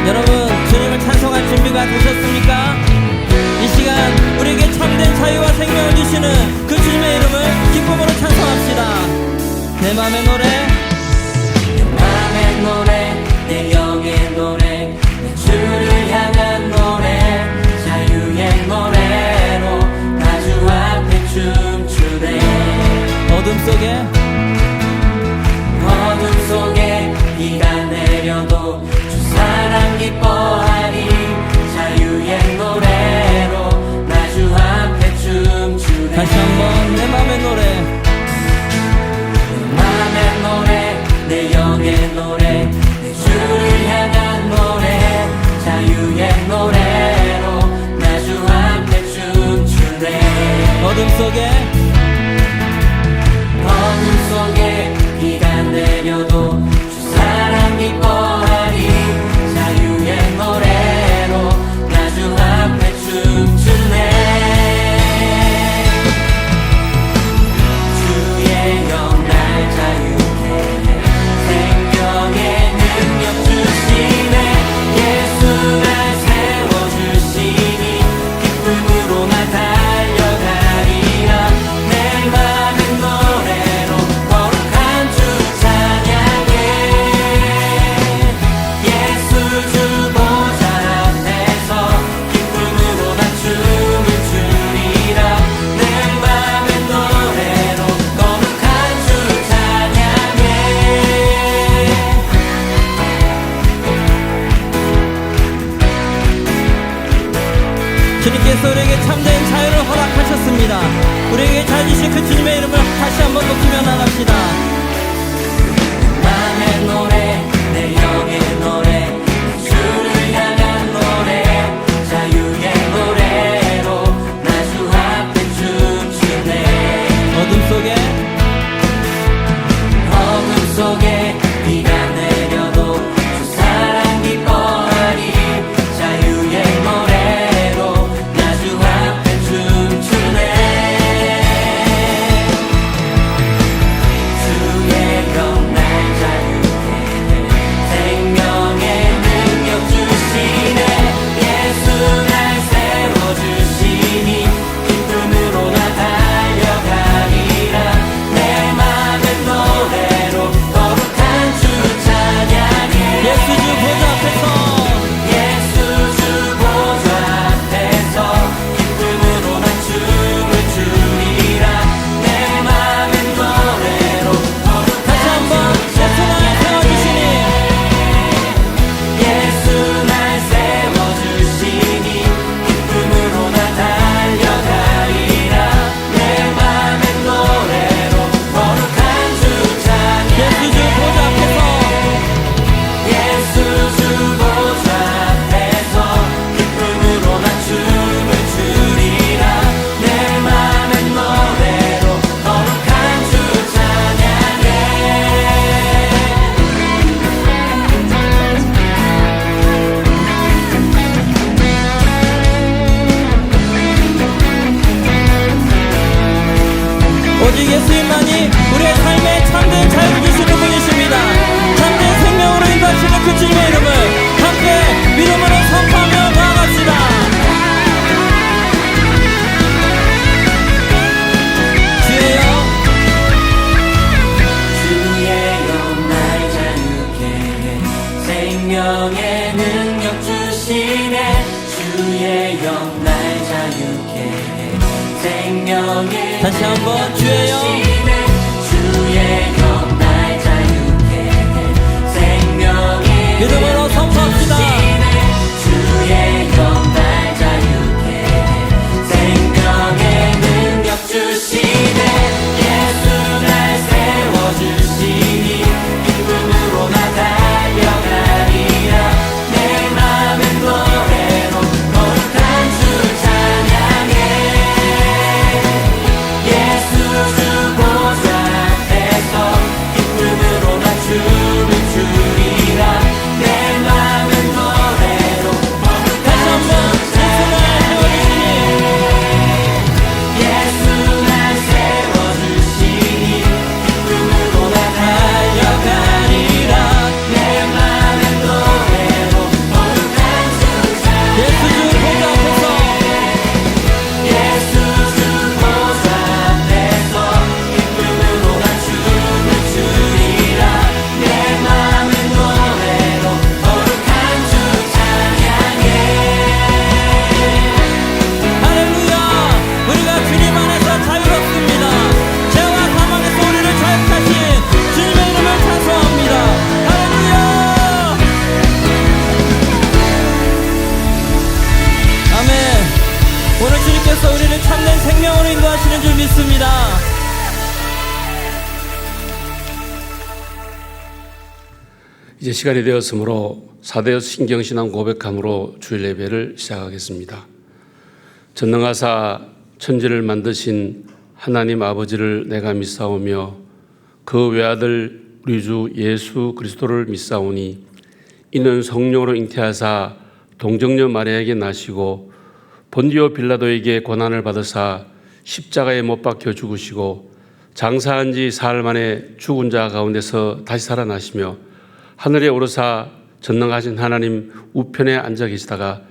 여러분, 주님을 찬송할 준비가 되셨습니까? 이 시간 우리에게 참된 자유와 생명을 주시는 그 주님의 이름을 기쁨으로 찬송합시다. 내 맘의 노래, 내 맘의 노래, 내 영의 노래, 내 주를 향한 노래, 자유의 노래로 나 주 앞에 춤추네. 어둠 속에 비가 내려도 주 사랑 기뻐하니, 자유의 노래로 나 주 앞에 춤추네. 다시 한번 내 맘의 노래, 내 맘의 노래, 내 영의 노래, 내 주를 향한 노래, 자유의 노래로 나 주 앞에 춤추네. 어둠 속에 비가 내려도 주 사랑 기뻐하니, 자유의 노래로 나 주 앞에 춤추네. 주의 영 날 자유케 해, 생명의 능력 주시네. 예수 날 세워주시니, 기쁨으로 나 달려가리라. 내 맘의 노래로 거룩한 주 찬양해. 예수 주 보좌 앞에서 기쁨으로 나 춤을 추리라. 내 맘의 노래로 거룩한 주 찬양해. 주님께서 우리에게 참된 자유를 허락하셨습니다. 우리에게 잘 주신 그 주님의 이름을 다시 한번 높이며 나갑시다. 맘의 노래, 내 영의 노래, 내 주를 향한 노래, 자유의 노래로 나 주 앞에 춤추네. 어둠 속에 비가 내려도 주 사랑 기뻐하니, 자유의 노래로 나 주 앞에 춤추네. 주의 영 날 자유케 해, 생명의 능력 주시네. 예수 날 세워주시니, 기쁨으로 나 달려가리라. 내 맘의 노래로 거룩한 주 찬양해. 예수 주 보좌 앞에서 예수 주 보좌 앞에서 기쁨으로 나 춤을 추리라. 내 맘의 노래로 다시 한번 거룩한 주 예수 날 세워주시니, 예수 날 세워주시니, 기쁨으로 나 달려가리라. 내 맘의 노래로 거룩한 주 찬양해. 예수 주 보좌 앞에서 예수 주 보좌 앞에서 기쁨으로 나 춤을 추리라. 내 맘의 노래로 거룩한 주 찬양해. 오직 예수님만이 우리의 삶에 참된 자유를 주시는 분이십니다. 참된 생명으로 인도하시는 그 주님의 이름을 함께 믿음으로 선포하며 나아갑시다. 주의 영, 주의 영 날 자유케 해, 생명의 능력 주시네. 주의 영 날 자유케 해, 생명의 다시 한번 주의 영, 주시네. 주의 영 날 자유케 해, 생명의 믿음으로 선포합시다. 주의 영 날 자유케 해, 생명의 능력 주시네. 예수 날 세워주시니, 기쁨으로 나 달려가리라. 내 맘의 노래로 거룩한 주 찬양해. 예수 주 이제 시간이 되었으므로 4대 신경신앙 고백함으로 주일 예배를 시작하겠습니다. 전능하사 천지를 만드신 하나님 아버지를 내가 믿사오며 그 외아들 우리 주 예수 그리스도를 믿사오니 이는 성령으로 잉태하사 동정녀 마리아에게 나시고 본디오 빌라도에게 고난을 받으사 십자가에 못 박혀 죽으시고 장사한 지 사흘 만에 죽은 자 가운데서 다시 살아나시며 하늘에 오르사 전능하신 하나님 우편에 앉아 계시다가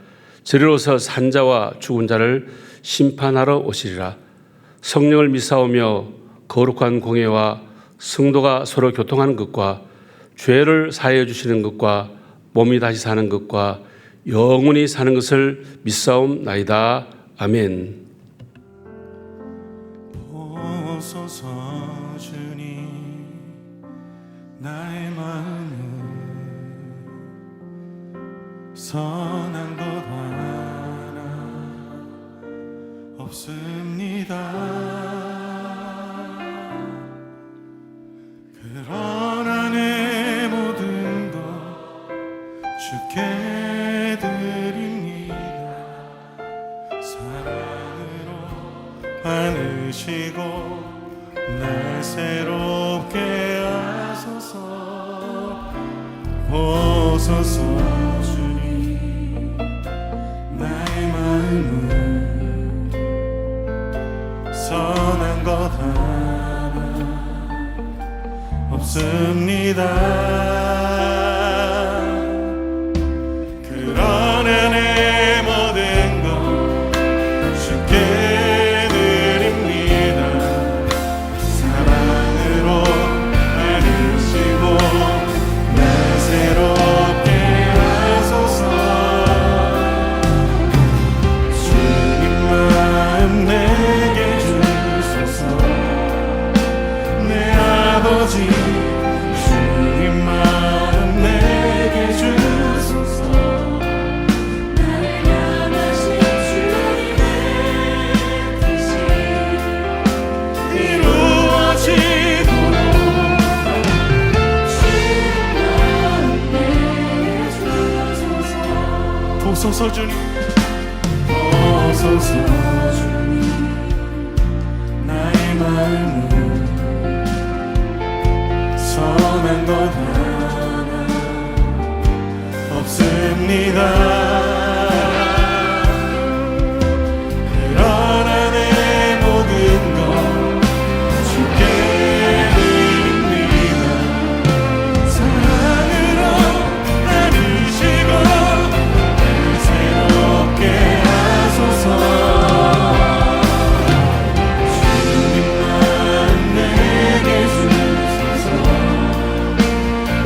저리로서 산자와 죽은 자를 심판하러 오시리라. 성령을 믿사오며 거룩한 공예와 성도가 서로 교통하는 것과 죄를 사하여 주시는 것과 몸이 다시 사는 것과 영원히 사는 것을 믿사옵나이다. 아멘. 보소서 주님 나의 마음은 선한 것 하나 없습니다. 그러나 내 모든 것 주께 드립니다. 사랑으로 안으시고 날 새롭게 하소서. 보소서 주님 나의 마음은 선한 것 하나 없습니다. 그러나 내 모든 것 주께 드립니다. 사랑으로 안으시고 날 새롭게 하소서. 주님 마음 내게 주소서. 내 아버지 주님 마음 내게 주소서. 나를 향하신 주님의 뜻이 이루어지도록 주님 마음 내게 주소서. 보소서 주님 보소서 주님 나의 마음은 선한 것 하나 없습니다. 그러나 내 모든 것 주께 드립니다. 사랑으로 나누시고 날 새롭게 하소서. 주님만 내게 주소서.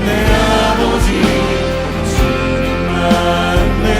내 아버지 주님만 내게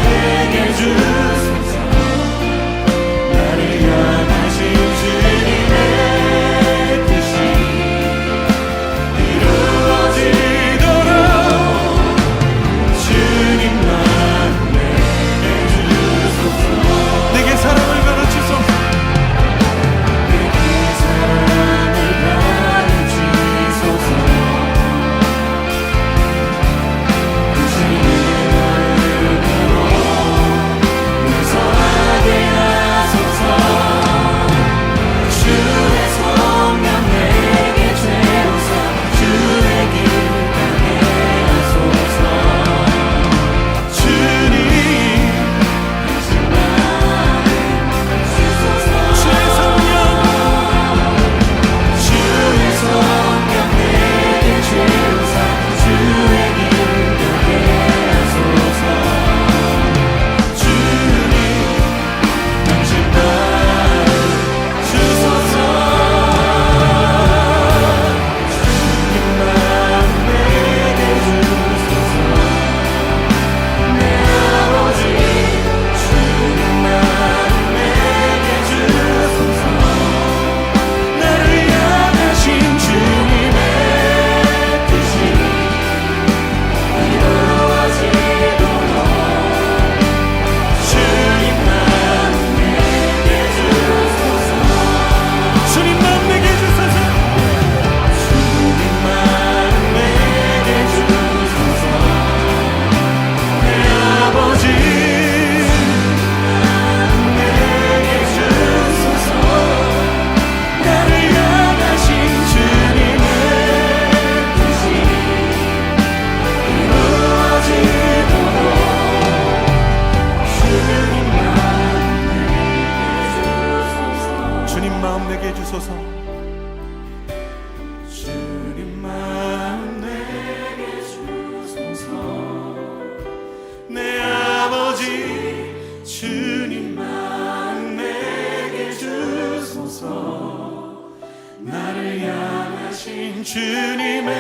주님의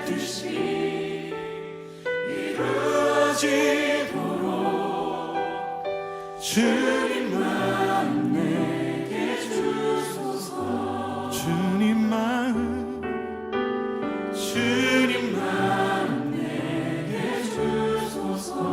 뜻이 이루어지도록 주님만 내게 주소서. 주님만 내게 주소서. 주님만 내게 주소서.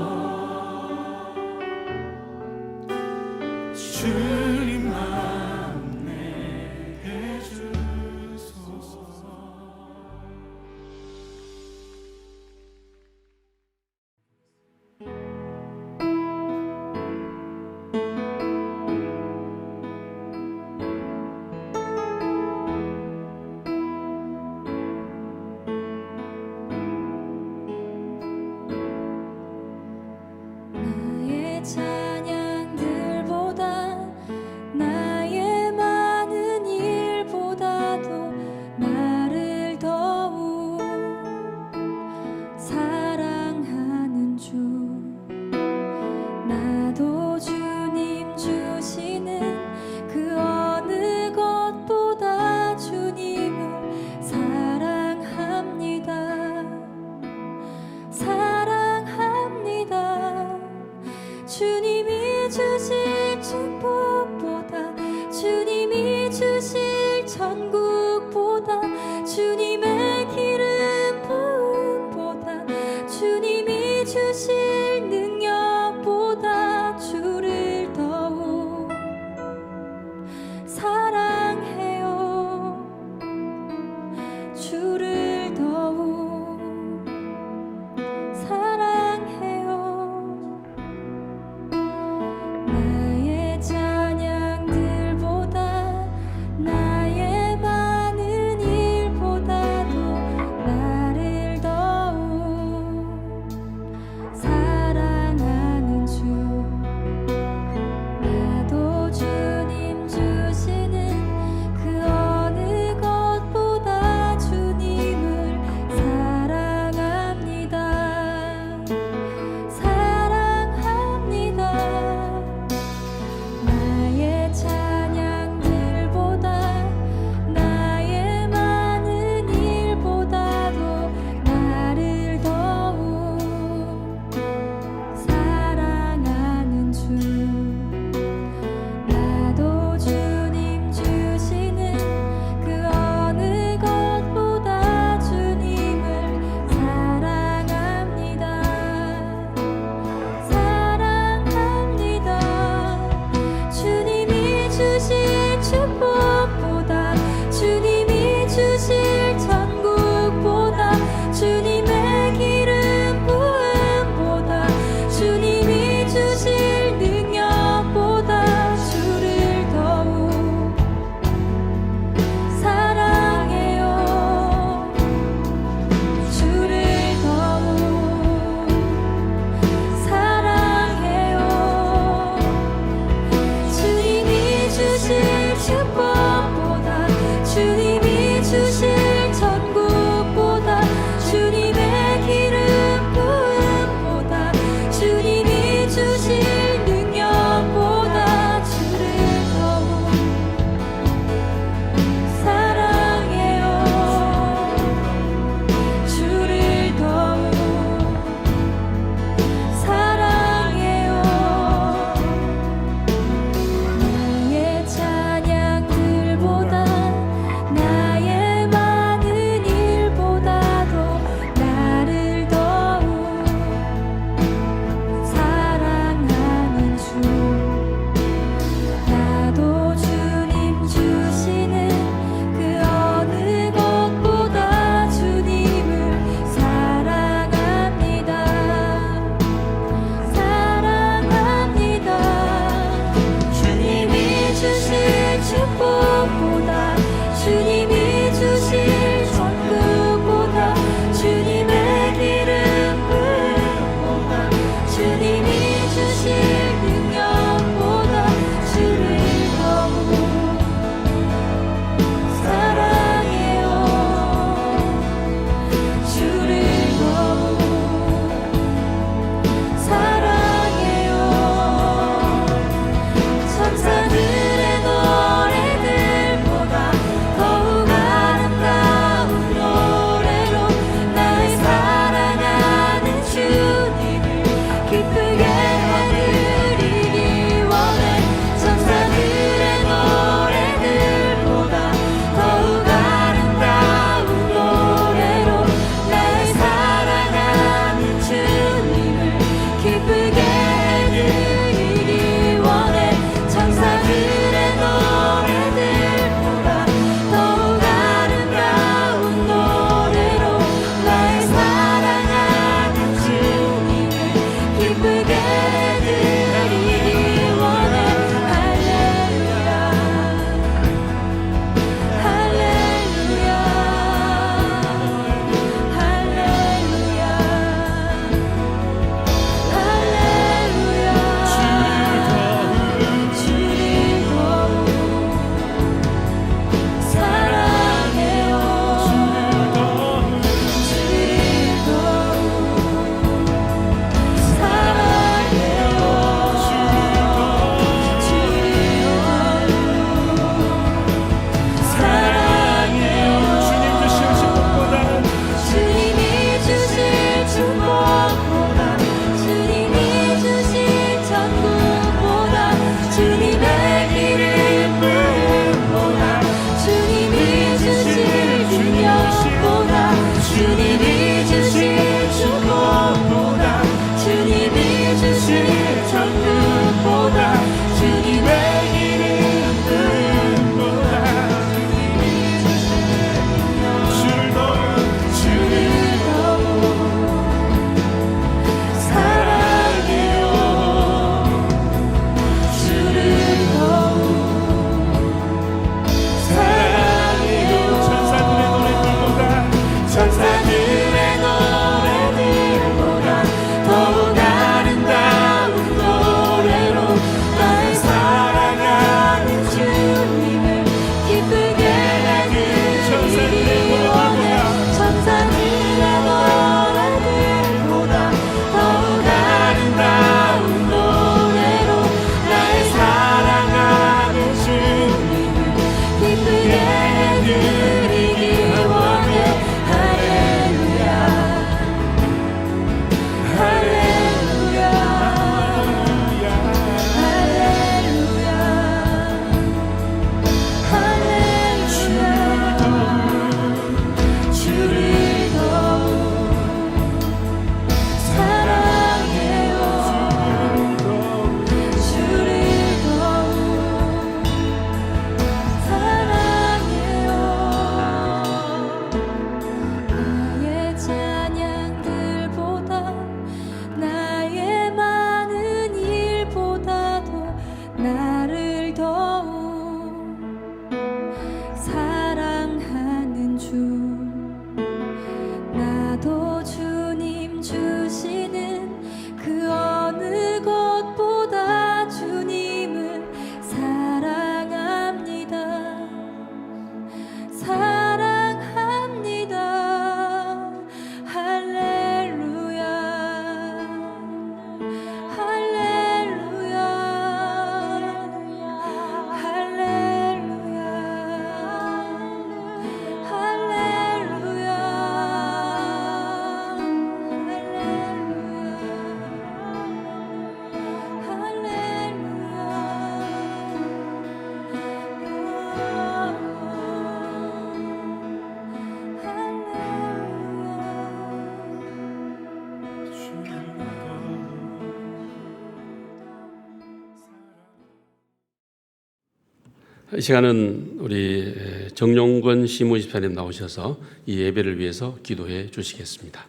이 시간은 우리 정용권 시무집사님 나오셔서 이 예배를 위해서 기도해 주시겠습니다.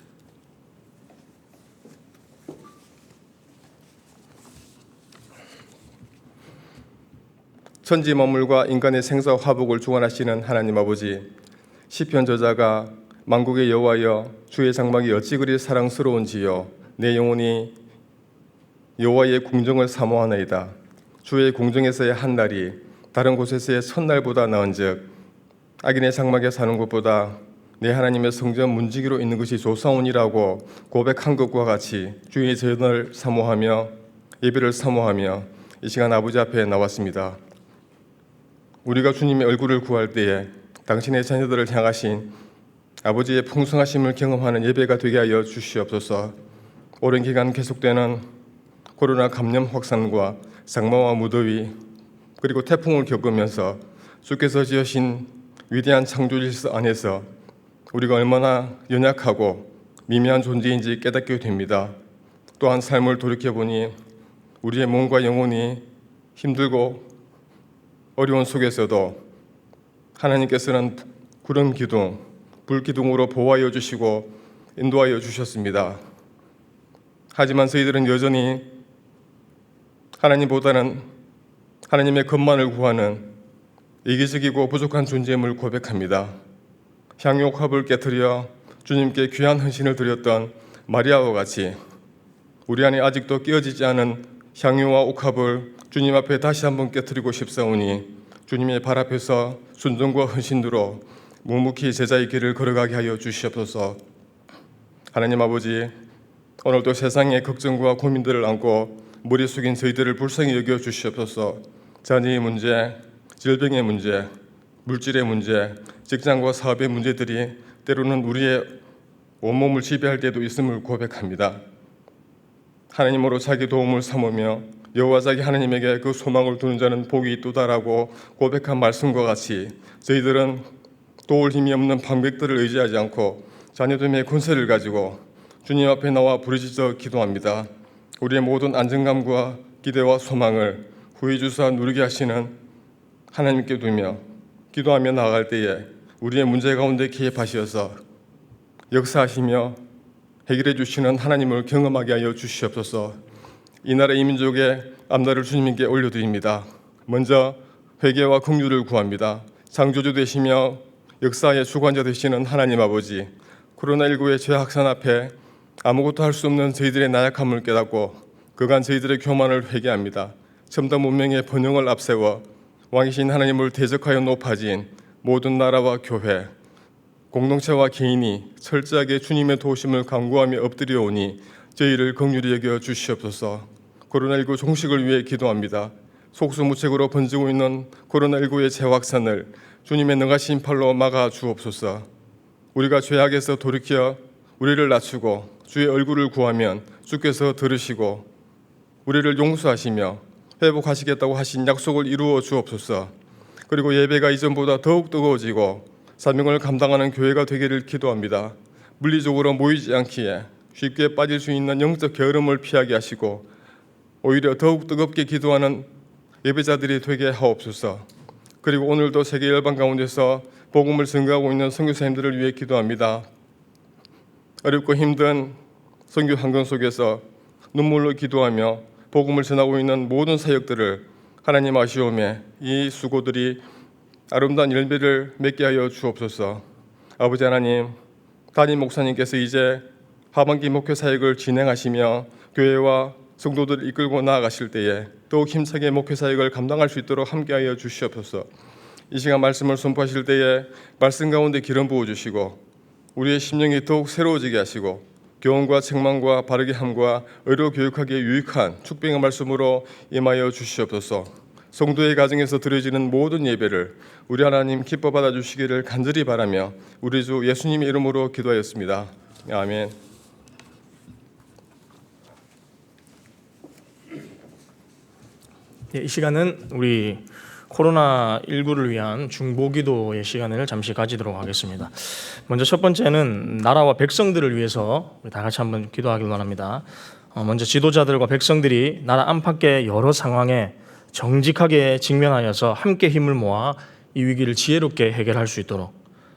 천지 만물과 인간의 생사 화복을 주관하시는 하나님 아버지, 시편 저자가 만국의 여호와여 주의 장막이 어찌 그리 사랑스러운지요 내 영혼이 여호와의 궁정을 사모하나이다. 주의 궁정에서의 한 날이 다른 곳에서의 첫날보다 나은즉 악인의 장막에 사는 것보다 내 하나님의 성전 문지기로 있는 것이 좋사오니라고 고백한 것과 같이 주의 전을 사모하며 예배를 사모하며 이 시간 아버지 앞에 나왔습니다. 우리가 주님의 얼굴을 구할 때에 당신의 자녀들을 향하신 아버지의 풍성하심을 경험하는 예배가 되게 하여 주시옵소서. 오랜 기간 계속되는 코로나 감염 확산과 장마와 무더위 그리고 태풍을 겪으면서 주께서 지으신 위대한 창조 질서 안에서 우리가 얼마나 연약하고 미미한 존재인지 깨닫게 됩니다. 또한 삶을 돌이켜보니 우리의 몸과 영혼이 힘들고 어려운 속에서도 하나님께서는 구름 기둥, 불 기둥으로 보호하여 주시고 인도하여 주셨습니다. 하지만 저희들은 여전히 하나님보다는 하나님의 것만을 구하는 이기적이고 부족한 존재임을 고백합니다. 향유옥합을 깨뜨려 주님께 귀한 헌신을 드렸던 마리아와 같이 우리 안에 아직도 깨어지지 않은 향유와 옥합을 주님 앞에 다시 한번 깨뜨리고 싶사오니 주님의 발 앞에서 순종과 헌신으로 묵묵히 제자의 길을 걸어가게 하여 주시옵소서. 하나님 아버지, 오늘도 세상의 걱정과 고민들을 안고 머리 숙인 저희들을 불쌍히 여겨 주시옵소서. 자녀의 문제, 질병의 문제, 물질의 문제, 직장과 사업의 문제들이 때로는 우리의 온몸을 지배할 때도 있음을 고백합니다. 하나님으로 자기 도움을 삼으며 여호와 자기 하나님에게 그 소망을 두는 자는 복이 있도다라고 고백한 말씀과 같이 저희들은 도울 힘이 없는 방백들을 의지하지 않고 자녀됨의 권세를 가지고 주님 앞에 나와 부르짖어 기도합니다. 우리의 모든 안정감과 기대와 소망을 후히 주사 누리게 하시는 하나님께 두며 기도하며 나아갈 때에 우리의 문제 가운데 개입하셔서 역사하시며 해결해 주시는 하나님을 경험하게 하여 주시옵소서. 이 나라 이 민족의 앞날을 주님께 올려드립니다. 먼저 회개와 긍휼을 구합니다. 창조주 되시며 역사의 주관자 되시는 하나님 아버지, 코로나19의 죄악산 앞에 아무것도 할 수 없는 저희들의 나약함을 깨닫고 그간 저희들의 교만을 회개합니다. 첨단 문명의 번영을 앞세워 왕이신 하나님을 대적하여 높아진 모든 나라와 교회, 공동체와 개인이 철저하게 주님의 도우심을 간구하며 엎드려오니 저희를 긍휼히 여겨 주시옵소서. 코로나19 종식을 위해 기도합니다. 속수무책으로 번지고 있는 코로나19의 재확산을 주님의 능하신 팔로 막아 주옵소서. 우리가 죄악에서 돌이켜 우리를 낮추고 주의 얼굴을 구하면 주께서 들으시고 우리를 용서하시며 회복하시겠다고 하신 약속을 이루어 주옵소서. 그리고 예배가 이전보다 더욱 뜨거워지고 사명을 감당하는 교회가 되기를 기도합니다. 물리적으로 모이지 않기에 쉽게 빠질 수 있는 영적 게으름을 피하게 하시고 오히려 더욱 뜨겁게 기도하는 예배자들이 되게 하옵소서. 그리고 오늘도 세계 열방 가운데서 복음을 증거하고 있는 선교사님들을 위해 기도합니다. 어렵고 힘든 선교 환경 속에서 눈물로 기도하며 복음을 전하고 있는 모든 사역들을 하나님 아시오매 이 수고들이 아름다운 열매를 맺게 하여 주옵소서. 아버지 하나님, 담임 목사님께서 이제 하반기 목회 사역을 진행하시며 교회와 성도들을 이끌고 나아가실 때에 더욱 힘차게 목회 사역을 감당할 수 있도록 함께하여 주시옵소서. 이 시간 말씀을 선포하실 때에 말씀 가운데 기름 부어주시고 우리의 심령이 더욱 새로워지게 하시고 교훈과 책망과 바르게 함과 의로 교육하기에 유익한 축복의 말씀으로 임하여 주시옵소서. 성도의 가정에서 드려지는 모든 예배를 우리 하나님 기뻐 받아주시기를 간절히 바라며 우리 주 예수님의 이름으로 기도하였습니다. 아멘. 이 시간은 우리 코로나19를 위한 중보기도의 시간을 잠시 가지도록 하겠습니다. 먼저 첫 번째는 나라와 백성들을 위해서 우리 다 같이 한번 기도하길 원합니다. 먼저 지도자들과 백성들이 나라 안팎의 여러 상황에 정직하게 직면하여서 함께 힘을 모아 이 위기를 지혜롭게 해결할 수 있도록,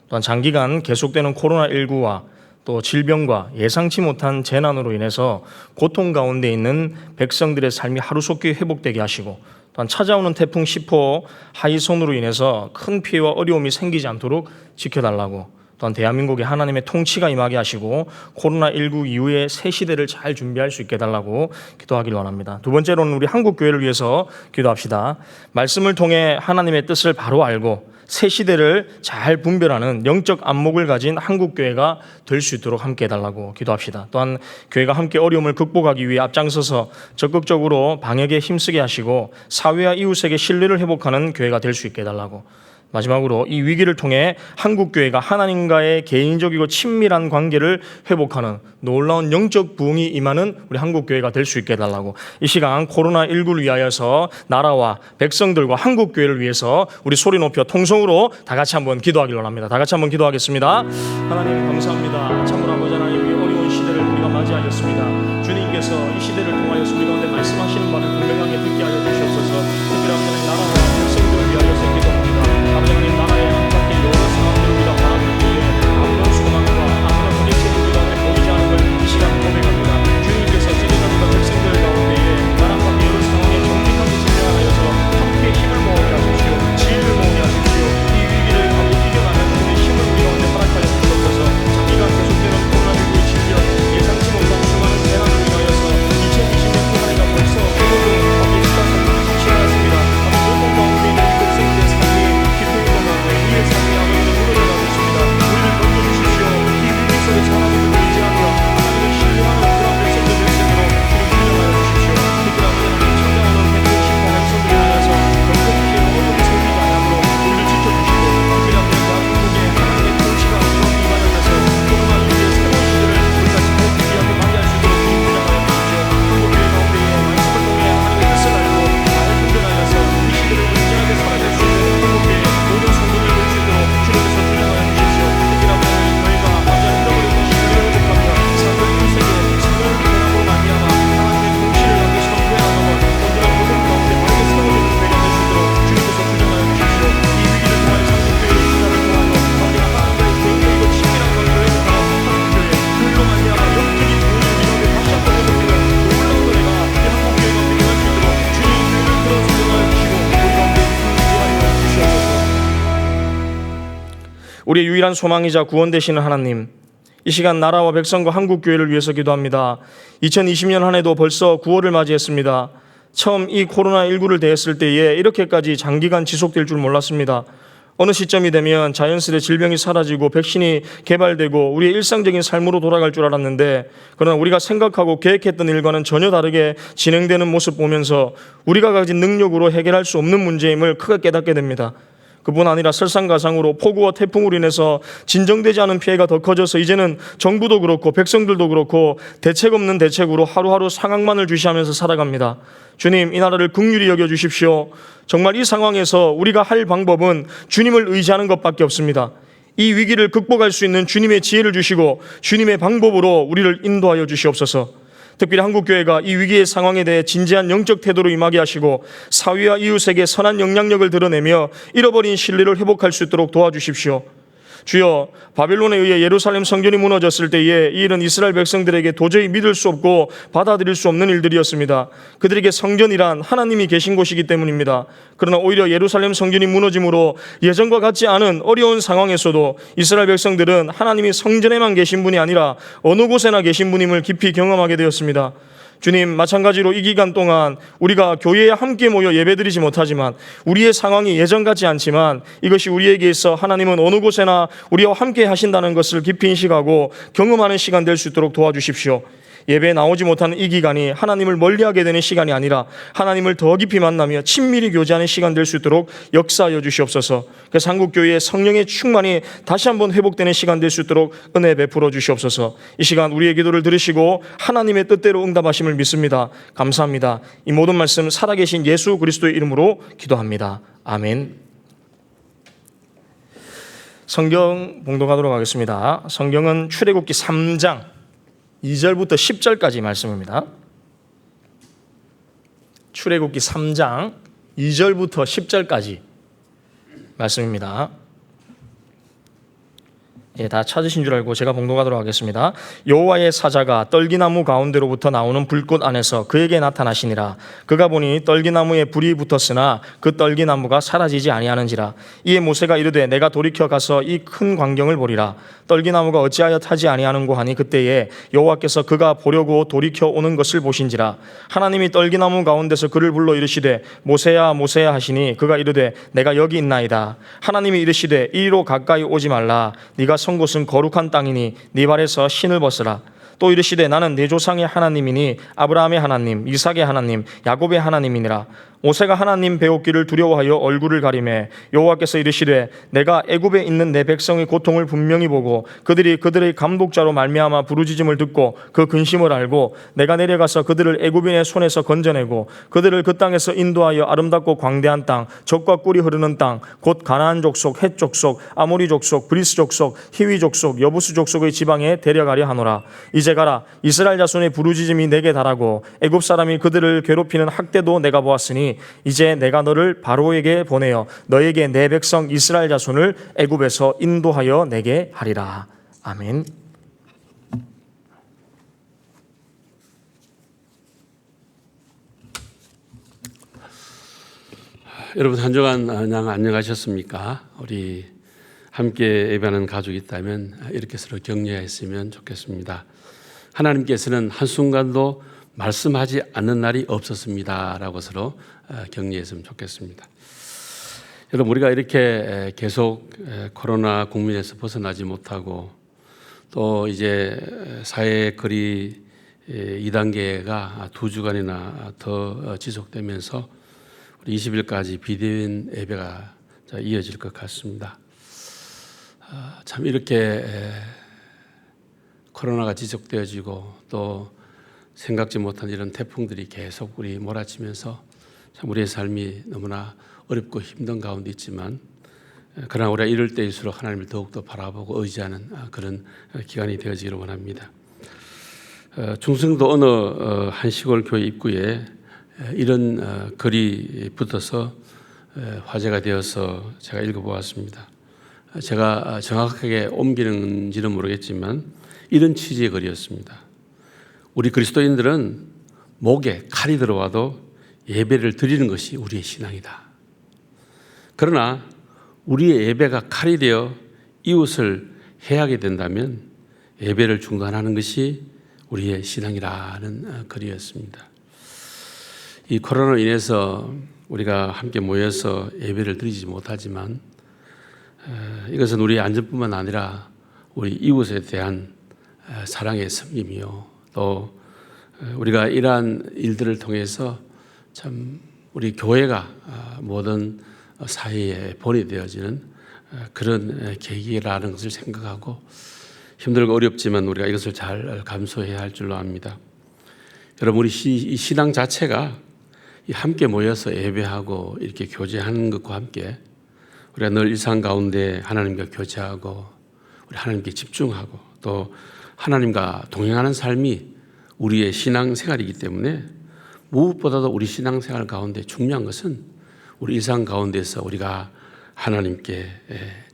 또한 장기간 계속되는 코로나19와 또 질병과 예상치 못한 재난으로 인해서 고통 가운데 있는 백성들의 삶이 하루속히 회복되게 하시고, 또한 찾아오는 태풍 10호 하이손으로 인해서 큰 피해와 어려움이 생기지 않도록 지켜달라고, 또한 대한민국에 하나님의 통치가 임하게 하시고 코로나19 이후에 새 시대를 잘 준비할 수 있게 해달라고 기도하길 원합니다. 두 번째로는 우리 한국교회를 위해서 기도합시다. 말씀을 통해 하나님의 뜻을 바로 알고 새 시대를 잘 분별하는 영적 안목을 가진 한국교회가 될 수 있도록 함께 해달라고 기도합시다. 또한 교회가 함께 어려움을 극복하기 위해 앞장서서 적극적으로 방역에 힘쓰게 하시고 사회와 이웃에게 신뢰를 회복하는 교회가 될 수 있게 해달라고, 마지막으로 이 위기를 통해 한국교회가 하나님과의 개인적이고 친밀한 관계를 회복하는 놀라운 영적 부흥이 임하는 우리 한국교회가 될 수 있게 해달라고, 이 시간 코로나19를 위하여서 나라와 백성들과 한국교회를 위해서 우리 소리 높여 통성으로 다 같이 한번 기도하기를 원합니다. 다 같이 한번 기도하겠습니다. 하나님 감사합니다. 참으로 아버지 하나님, 이 어려운 시대를 우리가 맞이하였습니다. 주님께서 이 시대를 통하여서 우리 가운데 말씀하시는 바를 분명하게 듣게 하여 주시옵소서. 특별히 아버지 나라와 백성들을 위하여서 기도합니다. 아버지 하나님, 나라의 안팎의 여러 상황들을 우리가 바라볼 때에 아무런 소망과 아무런 해결책을 우리 가운데 보이지 않은 걸 이 시간 고백합니다. 주님께서 지도자들과 백성들 가운데에 나라와 여러 상황에 정직하게 진행하여서 함께 힘을 모으게 하십시오. 지혜를 모으게 하십시오. 이 위기를 이겨나가는 주님의 힘을 우리 가운데 허락하여 주옵소서. 장기간 계속되는 코로나19의 질병, 예상치 못한 수많은 재난을 위하여서 2020년 동안에가 벌써 회복을 하기 시작한 시간이었습니다. 아버지 고통 가운데 있는 이 백성들의 삶이 깊은 가운데 우리의 삶이 아버지는 무너져가고 있습니다. 우리를 건져주십시오. 이 위기 속에서 하나님을 의지하며 하나님을 신뢰하는 그런 백성들 되시도록 주님 훈련하여 주십시오. 특별히 아버지 하나님, 찾아오는 태풍 10호 한성들에 대해서 건강하게 어려움이 생기지 않도록 우리를 지켜주시고, 특별히 아버지 한국에 하나님의 통치가 임하여서 코로나19의 새로운 시대를 우리가 잘 준비하고 맞이할 수 있도록 주님 훈련하여 주십시오. 한국교회 가운데에 말씀을 통해 하나님의 뜻을 알고 잘 분별하여서 이 시대를 온전하게 살아낼 수 있는 한국교회 모든 성도들 될 수 있도록 주님께서 훈련하여 주십시오. 특별히 아버지 저희가 완전히 잃어버린 시대를 회복하며 사도 이웃에게 사도를 변함으로 말미암아 하나님의 통치를 함께 선포해나가며 온전한 모든 가운데 바르게 세워지는 교회가 될 수 있도록 주님께서 훈련하여 주십시오. 이 위기를 통하여 한국교회의 신화를 통하여 우리가 하나님과의 개인적이고 친밀한 관계를 회복하여 한국교회 그로 말미암아 영적인 좋은 민원을 다시 한번 회복되는 놀라운 은혜가 이 한국교회가 되게 할 수 있도록 주님 교회를 들어 주장하여 주시고 우리 가운데 인도하여 주시옵소서. 우리의 유일한 소망이자 구원 되시는 하나님, 이 시간 나라와 백성과 한국교회를 위해서 기도합니다. 2020년 한 해도 벌써 9월을 맞이했습니다. 처음 이 코로나19를 대했을 때에 이렇게까지 장기간 지속될 줄 몰랐습니다. 어느 시점이 되면 자연스레 질병이 사라지고 백신이 개발되고 우리의 일상적인 삶으로 돌아갈 줄 알았는데, 그러나 우리가 생각하고 계획했던 일과는 전혀 다르게 진행되는 모습 보면서 우리가 가진 능력으로 해결할 수 없는 문제임을 크게 깨닫게 됩니다. 그뿐 아니라 설상가상으로 폭우와 태풍으로 인해서 진정되지 않은 피해가 더 커져서 이제는 정부도 그렇고 백성들도 그렇고 대책 없는 대책으로 하루하루 상황만을 주시하면서 살아갑니다. 주님, 이 나라를 긍휼히 여겨주십시오. 정말 이 상황에서 우리가 할 방법은 주님을 의지하는 것밖에 없습니다. 이 위기를 극복할 수 있는 주님의 지혜를 주시고 주님의 방법으로 우리를 인도하여 주시옵소서. 특별히 한국교회가 이 위기의 상황에 대해 진지한 영적 태도로 임하게 하시고 사회와 이웃에게 선한 영향력을 드러내며 잃어버린 신뢰를 회복할 수 있도록 도와주십시오. 주여, 바벨론에 의해 예루살렘 성전이 무너졌을 때에 이 일은 이스라엘 백성들에게 도저히 믿을 수 없고 받아들일 수 없는 일들이었습니다. 그들에게 성전이란 하나님이 계신 곳이기 때문입니다. 그러나 오히려 예루살렘 성전이 무너짐으로 예전과 같지 않은 어려운 상황에서도 이스라엘 백성들은 하나님이 성전에만 계신 분이 아니라 어느 곳에나 계신 분임을 깊이 경험하게 되었습니다. 주님, 마찬가지로 이 기간 동안 우리가 교회에 함께 모여 예배드리지 못하지만 우리의 상황이 예전 같지 않지만 이것이 우리에게 있어 하나님은 어느 곳에나 우리와 함께 하신다는 것을 깊이 인식하고 경험하는 시간 될 수 있도록 도와주십시오. 예배에 나오지 못하는 이 기간이 하나님을 멀리하게 되는 시간이 아니라 하나님을 더 깊이 만나며 친밀히 교제하는 시간 될 수 있도록 역사하여 주시옵소서. 그래서 한국교회의 성령의 충만이 다시 한번 회복되는 시간 될 수 있도록 은혜 베풀어 주시옵소서. 이 시간 우리의 기도를 들으시고 하나님의 뜻대로 응답하심을 믿습니다. 감사합니다. 이 모든 말씀 살아계신 예수 그리스도의 이름으로 기도합니다. 아멘. 성경 봉독하도록 하겠습니다. 성경은 출애굽기 3장 2절부터 10절까지 말씀입니다. 출애굽기 3장 2절부터 10절까지 말씀입니다. 예, 다 찾으신 줄 알고 제가 봉독하도록 하겠습니다. 여호와의 사자가 떨기나무 가운데로부터 나오는 불꽃 안에서 그에게 나타나시니라. 그가 보니 떨기나무에 불이 붙었으나 그 떨기나무가 사라지지 아니하는지라. 이에 모세가 이르되 내가 돌이켜 가서 이 큰 광경을 보리라. 떨기나무가 어찌하여 타지 아니하는고 하니 그때에 여호와께서 그가 보려고 돌이켜 오는 것을 보신지라. 하나님이 떨기나무 가운데서 그를 불러 이르시되 모세야 모세야 하시니 그가 이르되 내가 여기 있나이다. 하나님이 이르시되 이리로 가까이 오지 말라. 네가 선 곳은 거룩한 땅이니 네 발에서 신을 벗으라. 또 이르시되 나는 네 조상의 하나님이니 아브라함의 하나님, 이삭의 하나님, 야곱의 하나님이니라. 모세가 하나님 배웠기를 두려워하여 얼굴을 가리매 여호와께서 이르시되 내가 애굽에 있는 내 백성의 고통을 분명히 보고 그들이 그들의 감독자로 말미암아 부르짖음을 듣고 그 근심을 알고 내가 내려가서 그들을 애굽인의 손에서 건져내고 그들을 그 땅에서 인도하여 아름답고 광대한 땅, 젖과 꿀이 흐르는 땅, 곧 가나안 족속, 헷 족속, 아모리 족속, 브리스 족속, 히위 족속, 여부스 족속의 지방에 데려가려 하노라. 이제 가라. 이스라엘 자손의 부르짖음이 내게 달하고 애굽 사람이 그들을 괴롭히는 학대도 내가 보았으니 이제 내가 너를 바로에게 보내어 너에게 내 백성 이스라엘 자손을 애굽에서 인도하여 내게 하리라. 아멘. 여러분 한 주간 안녕하셨습니까? 우리 함께 예배하는 가족이 있다면 이렇게 서로 격려했으면 좋겠습니다. 하나님께서는 한순간도 말씀하지 않는 날이 없었습니다 라고 서로 격려했으면 좋겠습니다. 여러분 우리가 이렇게 계속 코로나 국면에서 벗어나지 못하고 또 이제 사회 거리 2단계가 2주간이나 더 지속되면서 우리 20일까지 비대면 예배가 이어질 것 같습니다. 참 이렇게 코로나가 지속되어지고 또 생각지 못한 이런 태풍들이 계속 우리 몰아치면서 참 우리의 삶이 너무나 어렵고 힘든 가운데 있지만 그러나 우리가 이럴 때일수록 하나님을 더욱더 바라보고 의지하는 그런 기간이 되어지기를 원합니다. 충청도 어느 한 시골 교회 입구에 이런 글이 붙어서 화제가 되어서 제가 읽어보았습니다. 제가 정확하게 옮기는지는 모르겠지만 이런 취지의 글이었습니다. 우리 그리스도인들은 목에 칼이 들어와도 예배를 드리는 것이 우리의 신앙이다. 그러나 우리의 예배가 칼이 되어 이웃을 해하게 된다면 예배를 중단하는 것이 우리의 신앙이라는 글이었습니다. 이 코로나로 인해서 우리가 함께 모여서 예배를 드리지 못하지만 이것은 우리의 안전뿐만 아니라 우리 이웃에 대한 사랑의 섬김이요. 또 우리가 이러한 일들을 통해서 참 우리 교회가 모든 사회에 본이 되어지는 그런 계기라는 것을 생각하고 힘들고 어렵지만 우리가 이것을 잘 감수해야 할 줄로 압니다. 여러분 우리 신앙 자체가 함께 모여서 예배하고 이렇게 교제하는 것과 함께 우리가 늘 일상 가운데 하나님과 교제하고 우리 하나님께 집중하고 또 하나님과 동행하는 삶이 우리의 신앙생활이기 때문에 무엇보다도 우리 신앙생활 가운데 중요한 것은 우리 일상 가운데서 우리가 하나님께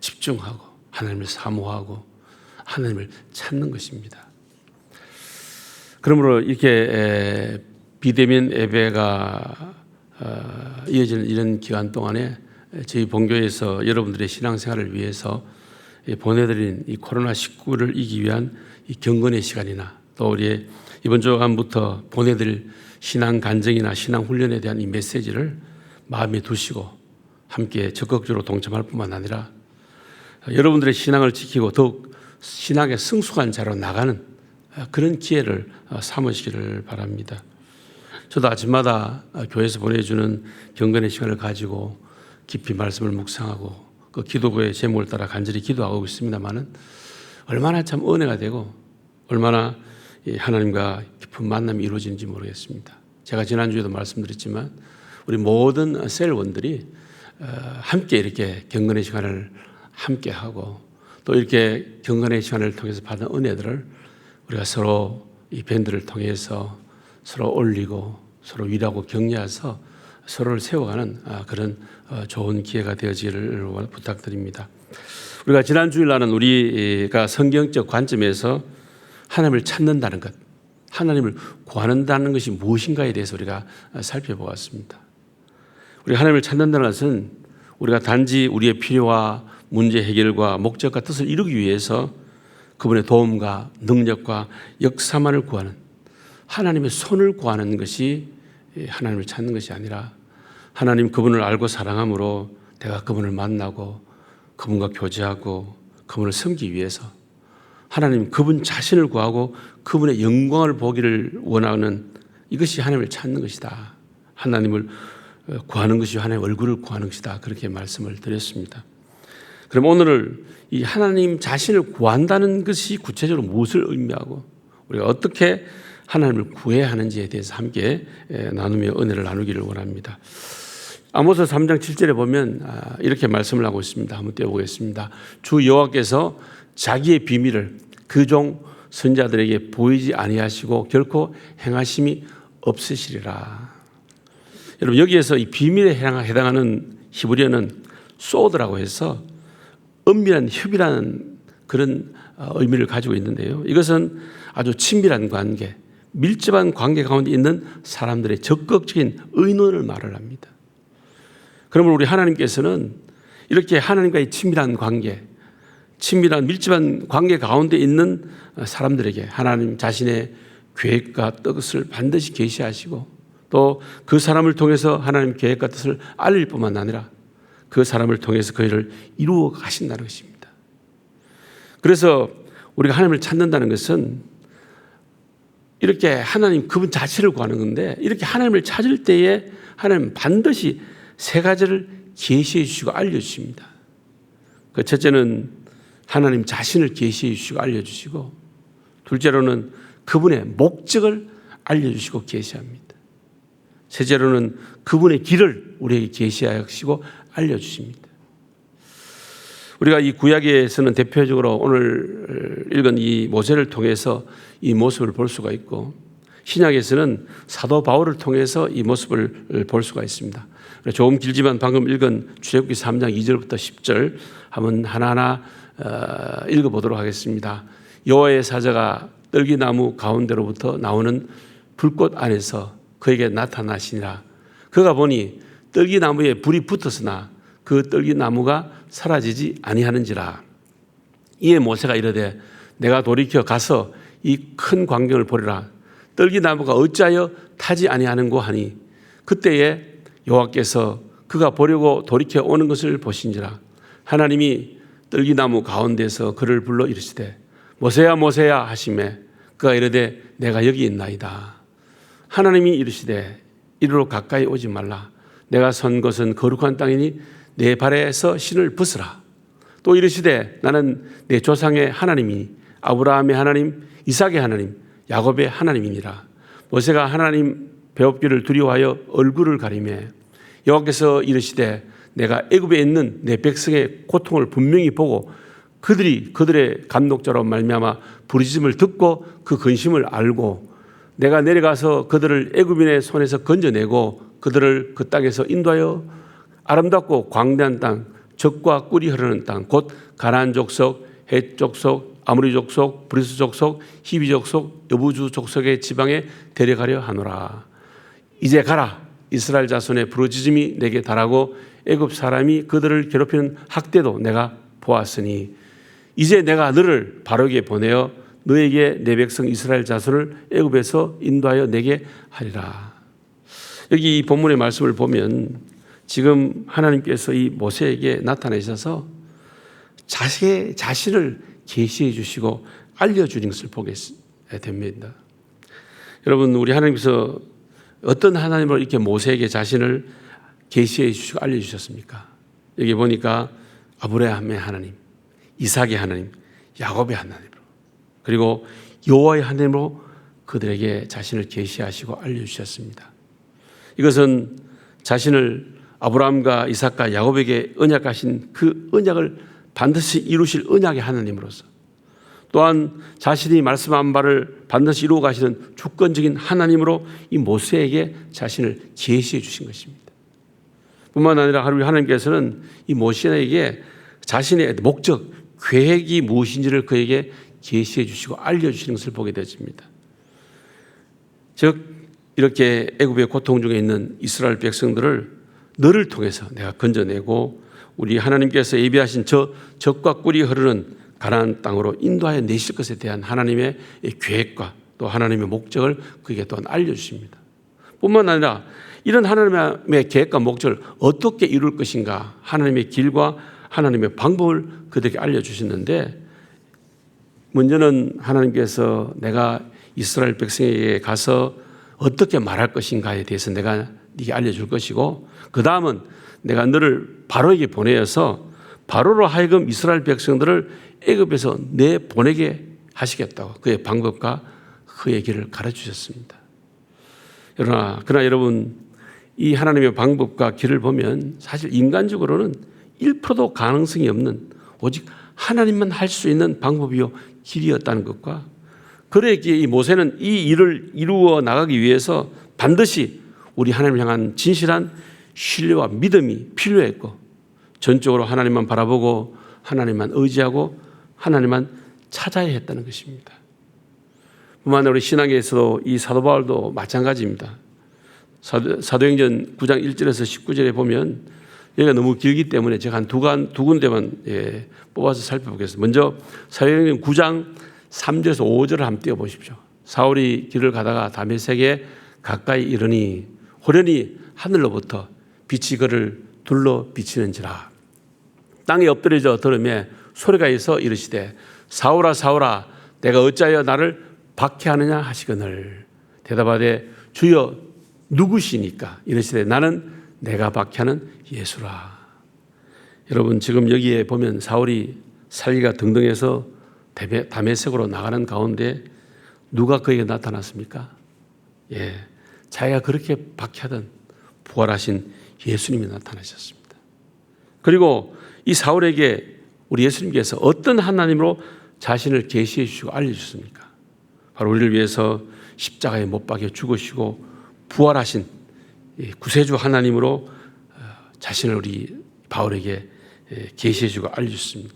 집중하고 하나님을 사모하고 하나님을 찾는 것입니다. 그러므로 이렇게 비대면 예배가 이어지는 이런 기간 동안에 저희 본교에서 여러분들의 신앙생활을 위해서 보내드린 이 코로나19를 이기기 위한 이 경건의 시간이나 또 우리의 이번 주간부터 보내드릴 신앙 간증이나 신앙 훈련에 대한 이 메시지를 마음에 두시고 함께 적극적으로 동참할 뿐만 아니라 여러분들의 신앙을 지키고 더욱 신앙의 성숙한 자로 나가는 그런 기회를 삼으시기를 바랍니다. 저도 아침마다 교회에서 보내주는 경건의 시간을 가지고 깊이 말씀을 묵상하고 그 기도구의 제목을 따라 간절히 기도하고 있습니다만은 얼마나 참 은혜가 되고 얼마나 하나님과 깊은 만남이 이루어지는지 모르겠습니다. 제가 지난주에도 말씀드렸지만 우리 모든 셀원들이 함께 이렇게 경건의 시간을 함께 하고 또 이렇게 경건의 시간을 통해서 받은 은혜들을 우리가 서로 이 밴드를 통해서 서로 올리고 서로 위로하고 격려해서 서로를 세워가는 그런 좋은 기회가 되어지기를 부탁드립니다. 우리가 지난 주일날은 우리가 성경적 관점에서 하나님을 찾는다는 것, 하나님을 구한다는 것이 무엇인가에 대해서 우리가 살펴보았습니다. 우리가 하나님을 찾는다는 것은 우리가 단지 우리의 필요와 문제 해결과 목적과 뜻을 이루기 위해서 그분의 도움과 능력과 역사만을 구하는, 하나님의 손을 구하는 것이 하나님을 찾는 것이 아니라, 하나님 그분을 알고 사랑함으로 내가 그분을 만나고 그분과 교제하고 그분을 섬기기 위해서 하나님 그분 자신을 구하고 그분의 영광을 보기를 원하는, 이것이 하나님을 찾는 것이다. 하나님을 구하는 것이 하나님의 얼굴을 구하는 것이다. 그렇게 말씀을 드렸습니다. 그럼 오늘 이 하나님 자신을 구한다는 것이 구체적으로 무엇을 의미하고 우리가 어떻게 하나님을 구해야 하는지에 대해서 함께 나누며 은혜를 나누기를 원합니다. 아모스 3장 7절에 보면 이렇게 말씀을 하고 있습니다. 한번 띄워보겠습니다. 주 여호와께서 자기의 비밀을 그 종 선자들에게 보이지 아니하시고 결코 행하심이 없으시리라. 여러분, 여기에서 이 비밀에 해당하는 히브리어는 소드라고 해서 은밀한 협이라는 그런 의미를 가지고 있는데요. 이것은 아주 친밀한 관계, 밀접한 관계 가운데 있는 사람들의 적극적인 의논을 말을 합니다. 그러면 우리 하나님께서는 이렇게 하나님과의 친밀한 관계, 친밀한 밀접한 관계 가운데 있는 사람들에게 하나님 자신의 계획과 뜻을 반드시 계시하시고 또 그 사람을 통해서 하나님 계획과 뜻을 알릴 뿐만 아니라 그 사람을 통해서 그 일을 이루어 가신다는 것입니다. 그래서 우리가 하나님을 찾는다는 것은 이렇게 하나님 그분 자체를 구하는 건데, 이렇게 하나님을 찾을 때에 하나님 반드시 세 가지를 계시해 주시고 알려주십니다. 그 첫째는 하나님 자신을 계시해 주시고 알려주시고, 둘째로는 그분의 목적을 알려주시고 계시합니다. 셋째로는 그분의 길을 우리에게 계시하시고 알려주십니다. 우리가 이 구약에서는 대표적으로 오늘 읽은 이 모세를 통해서 이 모습을 볼 수가 있고, 신약에서는 사도 바울을 통해서 이 모습을 볼 수가 있습니다. 조금 길지만 방금 읽은 출애굽기 3장 2절부터 10절 한번 하나하나 읽어보도록 하겠습니다. 여호와의 사자가 떨기나무 가운데로부터 나오는 불꽃 안에서 그에게 나타나시니라. 그가 보니 떨기나무에 불이 붙었으나 그 떨기나무가 사라지지 아니하는지라. 이에 모세가 이르되 내가 돌이켜 가서 이 큰 광경을 보리라. 떨기나무가 어찌하여 타지 아니하는고 하니 그때에 여호와께서 그가 보려고 돌이켜 오는 것을 보신지라. 하나님이 떨기나무 가운데서 그를 불러 이르시되 모세야 모세야 하시매 그가 이르되 내가 여기 있나이다. 하나님이 이르시되 이리로 가까이 오지 말라. 내가 선 것은 거룩한 땅이니 내 발에서 신을 벗으라. 또 이르시되 나는 내 조상의 하나님이니 아브라함의 하나님, 이삭의 하나님, 야곱의 하나님이니라. 모세가 하나님 배웁기를 두려워하여 얼굴을 가리매 여호와께서 이르시되 내가 애굽에 있는 내 백성의 고통을 분명히 보고 그들의 감독자로 말미암아 부르짖음을 듣고 그 근심을 알고 내가 내려가서 그들을 애굽인의 손에서 건져내고 그들을 그 땅에서 인도하여 아름답고 광대한 땅, 젖과 꿀이 흐르는 땅, 곧 가나안 족속, 헷 족속, 아모리 족속, 브리스 족속, 히비 족속, 여부주 족속의 지방에 데려가려 하노라. 이제 가라. 이스라엘 자손의 부르짖음이 내게 달하고 애굽 사람이 그들을 괴롭히는 학대도 내가 보았으니 이제 내가 너를 바로에게 보내어 너에게 내 백성 이스라엘 자손을 애굽에서 인도하여 내게 하리라. 여기 이 본문의 말씀을 보면 지금 하나님께서 이 모세에게 나타내셔서 자신을 계시해 주시고 알려주는 것을 보게 됩니다. 여러분, 우리 하나님께서 어떤 하나님으로 이렇게 모세에게 자신을 계시해 주시고 알려주셨습니까? 여기 보니까 아브라함의 하나님, 이삭의 하나님, 야곱의 하나님으로, 그리고 여호와의 하나님으로 그들에게 자신을 계시하시고 알려주셨습니다. 이것은 자신을 아브라함과 이삭과 야곱에게 언약하신 그 언약을 반드시 이루실 언약의 하나님으로서, 또한 자신이 말씀한 바를 반드시 이루어 가시는 주권적인 하나님으로 이 모세에게 자신을 계시해 주신 것입니다. 뿐만 아니라 하나님께서는 이 모세에게 자신의 목적, 계획이 무엇인지를 그에게 계시해 주시고 알려주시는 것을 보게 되집니다. 즉 이렇게 애굽의 고통 중에 있는 이스라엘 백성들을 너를 통해서 내가 건져내고 우리 하나님께서 예비하신 저 젖과 꿀이 흐르는 가나안 땅으로 인도하여 내실 것에 대한 하나님의 계획과 또 하나님의 목적을 그에게 또한 알려주십니다. 뿐만 아니라 이런 하나님의 계획과 목적을 어떻게 이룰 것인가 하나님의 길과 하나님의 방법을 그들에게 알려주셨는데 먼저는 하나님께서 내가 이스라엘 백성에게 가서 어떻게 말할 것인가에 대해서 내가 네게 알려줄 것이고 그 다음은 내가 너를 바로에게 보내어서 바로로 하여금 이스라엘 백성들을 애굽에서 내보내게 하시겠다고 그의 방법과 그의 길을 가르치셨습니다. 그러나 여러분 이 하나님의 방법과 길을 보면 사실 인간적으로는 1%도 가능성이 없는 오직 하나님만 할 수 있는 방법이요 길이었다는 것과 그러기에 이 모세는 이 일을 이루어 나가기 위해서 반드시 우리 하나님을 향한 진실한 신뢰와 믿음이 필요했고 전적으로 하나님만 바라보고 하나님만 의지하고 하나님만 찾아야 했다는 것입니다. 뿐만 아니라 우리 신앙에서도 이 사도 바울도 마찬가지입니다. 사도행전 9장 1절에서 19절에 보면 여기가 너무 길기 때문에 제가 한 두 군데만 뽑아서 살펴보겠습니다. 먼저 사도행전 9장 3절에서 5절을 한번 띄워보십시오. 사울이 길을 가다가 다메섹에 가까이 이르니 호련히 하늘로부터 빛이 그를 둘러 비치는지라 땅에 엎드려져 들으매 소리가 있어 이르시되 사울아 사울아 내가 어찌하여 나를 박해하느냐 하시거늘 대답하되 주여 누구시니까 이르시되 나는 내가 박해하는 예수라. 여러분 지금 여기에 보면 사울이 살기가 등등해서 다메섹으로 나가는 가운데 누가 그에게 나타났습니까? 자기가 그렇게 박해하던 부활하신 예수님이 나타나셨습니다. 그리고 이 사울에게 우리 예수님께서 어떤 하나님으로 자신을 계시해 주시고 알려주셨습니까? 바로 우리를 위해서 십자가에 못 박혀 죽으시고 부활하신 구세주 하나님으로 자신을 우리 바울에게 계시해 주고 알려주셨습니다.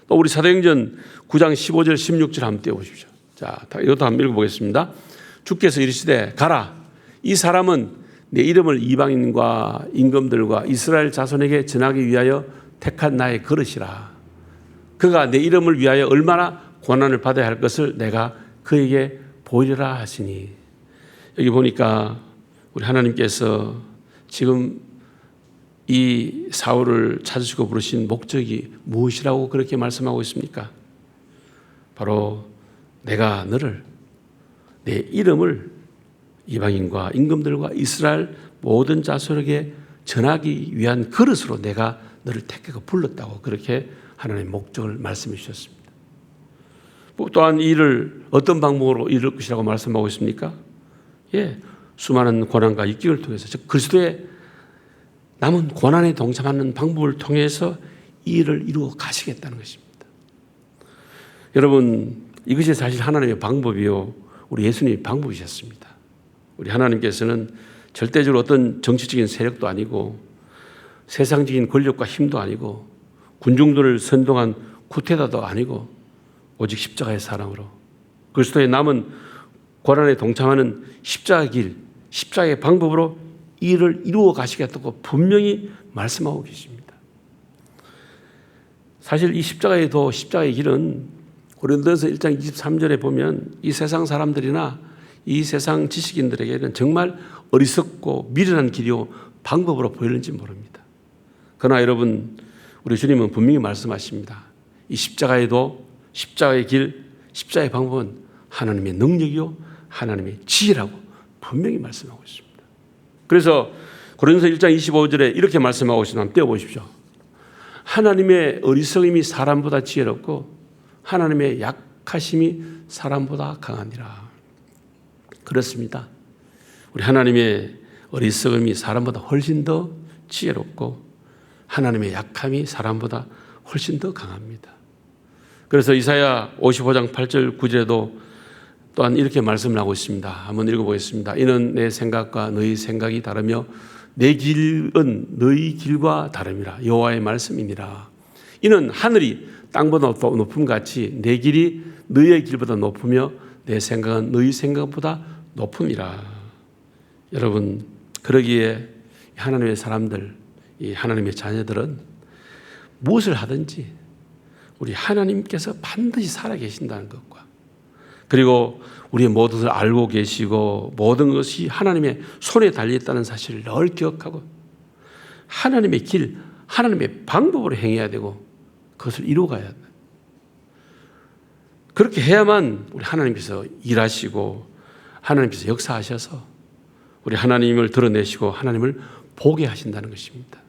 또 우리 사도행전 9장 15절 16절 한번 띄워보십시오. 자, 이것도 한번 읽어보겠습니다. 주께서 이르시되 가라 이 사람은 내 이름을 이방인과 임금들과 이스라엘 자손에게 전하기 위하여 택한 나의 그릇이라. 그가 내 이름을 위하여 얼마나 고난을 받아야 할 것을 내가 그에게 보이리라 하시니. 여기 보니까 우리 하나님께서 지금 이 사울을 찾으시고 부르신 목적이 무엇이라고 그렇게 말씀하고 있습니까? 바로 내가 너를 내 이름을 이방인과 임금들과 이스라엘 모든 자손에게 전하기 위한 그릇으로 내가 너를 택하고 불렀다고 그렇게 하나님의 목적을 말씀해 주셨습니다. 또한 이 일을 어떤 방법으로 이룰 것이라고 말씀하고 있습니까? 수많은 고난과 입기를 통해서 즉 그리스도의 남은 고난에 동참하는 방법을 통해서 이 일을 이루어 가시겠다는 것입니다. 여러분 이것이 사실 하나님의 방법이요 우리 예수님의 방법이셨습니다. 우리 하나님께서는 절대적으로 어떤 정치적인 세력도 아니고 세상적인 권력과 힘도 아니고 군중들을 선동한 쿠데타도 아니고 오직 십자가의 사랑으로 그리스도의 남은 고난에 동참하는 십자가의 길, 십자가의 방법으로 이 일을 이루어 가시겠다고 분명히 말씀하고 계십니다. 사실 이 십자가의 길은 고린도전서 1장 23절에 보면 이 세상 사람들이나 이 세상 지식인들에게는 정말 어리석고 미련한 길이요 방법으로 보이는지 모릅니다. 그러나 여러분 우리 주님은 분명히 말씀하십니다. 이 십자가의 길, 십자가의 방법은 하나님의 능력이요 하나님의 지혜라고 분명히 말씀하고 있습니다. 그래서 고린도서 1장 25절에 이렇게 말씀하고 있습니다. 한번 떼어보십시오. 하나님의 어리석음이 사람보다 지혜롭고 하나님의 약하심이 사람보다 강하니라. 그렇습니다. 우리 하나님의 어리석음이 사람보다 훨씬 더 지혜롭고 하나님의 약함이 사람보다 훨씬 더 강합니다. 그래서 이사야 55장 8절 9절에도 또한 이렇게 말씀을 하고 있습니다. 한번 읽어보겠습니다. 이는 내 생각과 너희 생각이 다르며 내 길은 너희 길과 다름이라. 여호와의 말씀이니라. 이는 하늘이 땅보다 높음 같이 내 길이 너희의 길보다 높으며 내 생각은 너희 생각보다 높음이라. 여러분, 그러기에 하나님의 사람들, 이 하나님의 자녀들은 무엇을 하든지 우리 하나님께서 반드시 살아계신다는 것과, 그리고 우리의 모든 것을 알고 계시고 모든 것이 하나님의 손에 달려있다는 사실을 늘 기억하고 하나님의 길, 하나님의 방법으로 행해야 되고 그것을 이루어가야 한다. 그렇게 해야만 우리 하나님께서 일하시고 하나님께서 역사하셔서 우리 하나님을 드러내시고 하나님을 보게 하신다는 것입니다.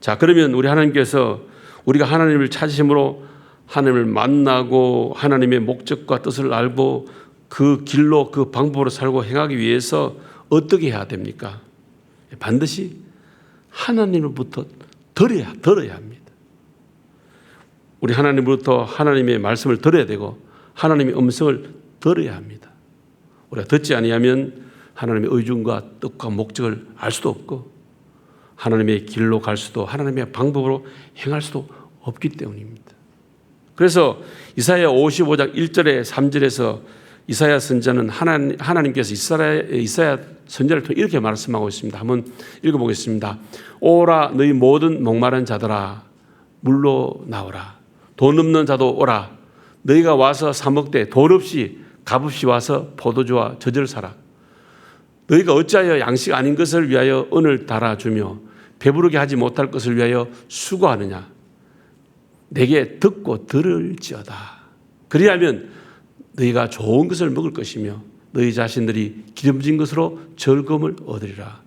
자, 그러면 우리 하나님께서 우리가 하나님을 찾으심으로 하나님을 만나고 하나님의 목적과 뜻을 알고 그 길로 그 방법으로 살고 행하기 위해서 어떻게 해야 됩니까? 반드시 하나님으로부터 들어야 합니다. 우리 하나님으로부터 하나님의 말씀을 들어야 되고 하나님의 음성을 들어야 합니다. 우리가 듣지 아니하면 하나님의 의중과 뜻과 목적을 알 수도 없고 하나님의 길로 갈 수도 하나님의 방법으로 행할 수도 없기 때문입니다. 그래서 이사야 55장 1절에 3절에서 이사야 선지자는 하나님께서 이사야 선지자를 통해 이렇게 말씀하고 있습니다. 한번 읽어보겠습니다. 오라 너희 모든 목마른 자들아 물로 나오라. 돈 없는 자도 오라. 너희가 와서 사 먹되 돈 없이 값없이 와서 포도주와 젖을 사라. 너희가 어찌하여 양식 아닌 것을 위하여 은을 달아주며 배부르게 하지 못할 것을 위하여 수고하느냐. 내게 듣고 들을지어다. 그리하면 너희가 좋은 것을 먹을 것이며 너희 자신들이 기름진 것으로 즐거움을 얻으리라.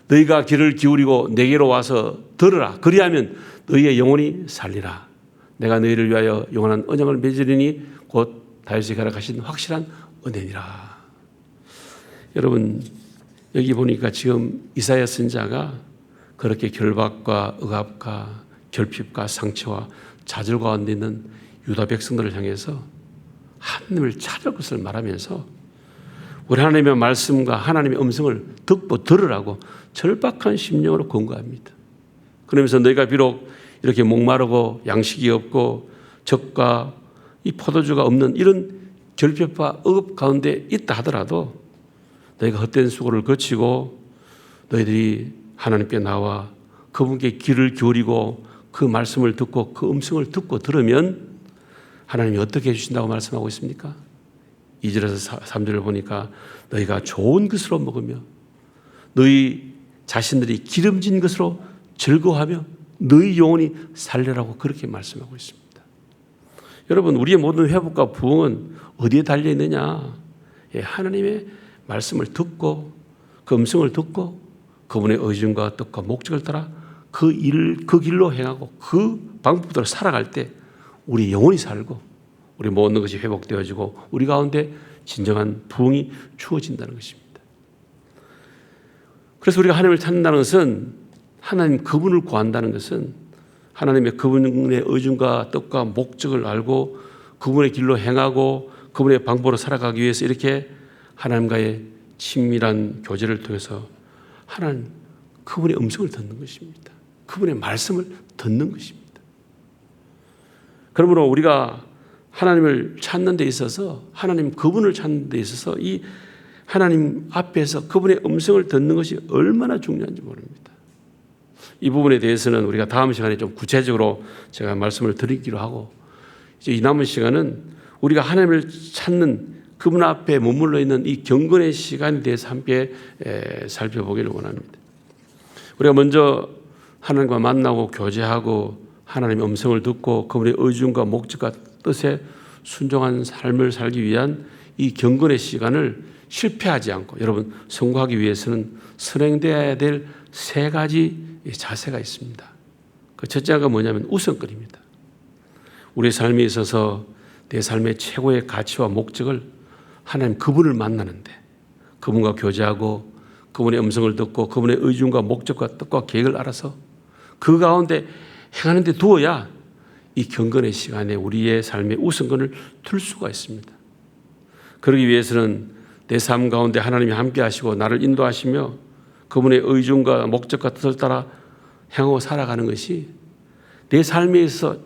너희가 귀를 기울이고 내게로 와서 들으라. 그리하면 너희의 영혼이 살리라. 내가 너희를 위하여 영원한 언약을 맺으리니 곧 다윗이 계약하신 확실한 은혜니라. 여러분, 여기 보니까 지금 이사야 선지자가 그렇게 결박과 억압과 결핍과 상처와 좌절 가운데 있는 유다 백성들을 향해서 하나님을 찾을 것을 말하면서 우리 하나님의 말씀과 하나님의 음성을 듣고 들으라고 절박한 심령으로 권고합니다. 그러면서 너희가 비록 이렇게 목마르고 양식이 없고 젖과 이 포도주가 없는 이런 결핍과 억압 가운데 있다 하더라도 너희가 헛된 수고를 거치고 너희들이 하나님께 나와 그분께 귀를 기울이고 그 말씀을 듣고 그 음성을 듣고 들으면 하나님이 어떻게 해주신다고 말씀하고 있습니까? 2절에서 3절을 보니까 너희가 좋은 것으로 먹으며 너희 자신들이 기름진 것으로 즐거워하며 너희 영혼이 살려라고 그렇게 말씀하고 있습니다. 여러분, 우리의 모든 회복과 부흥은 어디에 달려있느냐? 하나님의 말씀을 듣고 그 음성을 듣고 그분의 의중과 뜻과 목적을 따라 그 길로 행하고 그 방법대로 살아갈 때 우리 영혼이 살고 우리 모든 것이 회복되어지고 우리 가운데 진정한 부흥이 주어진다는 것입니다. 그래서 우리가 하나님을 찾는다는 것은 하나님 그분을 구한다는 것은 하나님의 그분의 의중과 뜻과 목적을 알고 그분의 길로 행하고 그분의 방법으로 살아가기 위해서 이렇게 하나님과의 친밀한 교제를 통해서 하나님 그분의 음성을 듣는 것입니다. 그분의 말씀을 듣는 것입니다. 그러므로 우리가 하나님을 찾는 데 있어서 하나님 그분을 찾는 데 있어서 이 하나님 앞에서 그분의 음성을 듣는 것이 얼마나 중요한지 모릅니다. 이 부분에 대해서는 우리가 다음 시간에 좀 구체적으로 제가 말씀을 드리기로 하고 이제 이 남은 시간은 우리가 하나님을 찾는 그분 앞에 머물러 있는 이 경건의 시간에 대해서 함께 살펴보기를 원합니다. 우리가 먼저 하나님과 만나고 교제하고 하나님의 음성을 듣고 그분의 의중과 목적과 뜻에 순종한 삶을 살기 위한 이 경건의 시간을 실패하지 않고 여러분 성공하기 위해서는 선행되어야 될 세 가지 자세가 있습니다. 그 첫째가 뭐냐면 우선거리입니다. 우리의 삶에 있어서 내 삶의 최고의 가치와 목적을 하나님 그분을 만나는데 그분과 교제하고 그분의 음성을 듣고 그분의 의중과 목적과 뜻과 계획을 알아서 그 가운데 행하는 데 두어야 이 경건의 시간에 우리의 삶의 우선권을 둘 수가 있습니다. 그러기 위해서는 내 삶 가운데 하나님이 함께 하시고 나를 인도하시며 그분의 의중과 목적과 뜻을 따라 행하고 살아가는 것이 내 삶에 있어서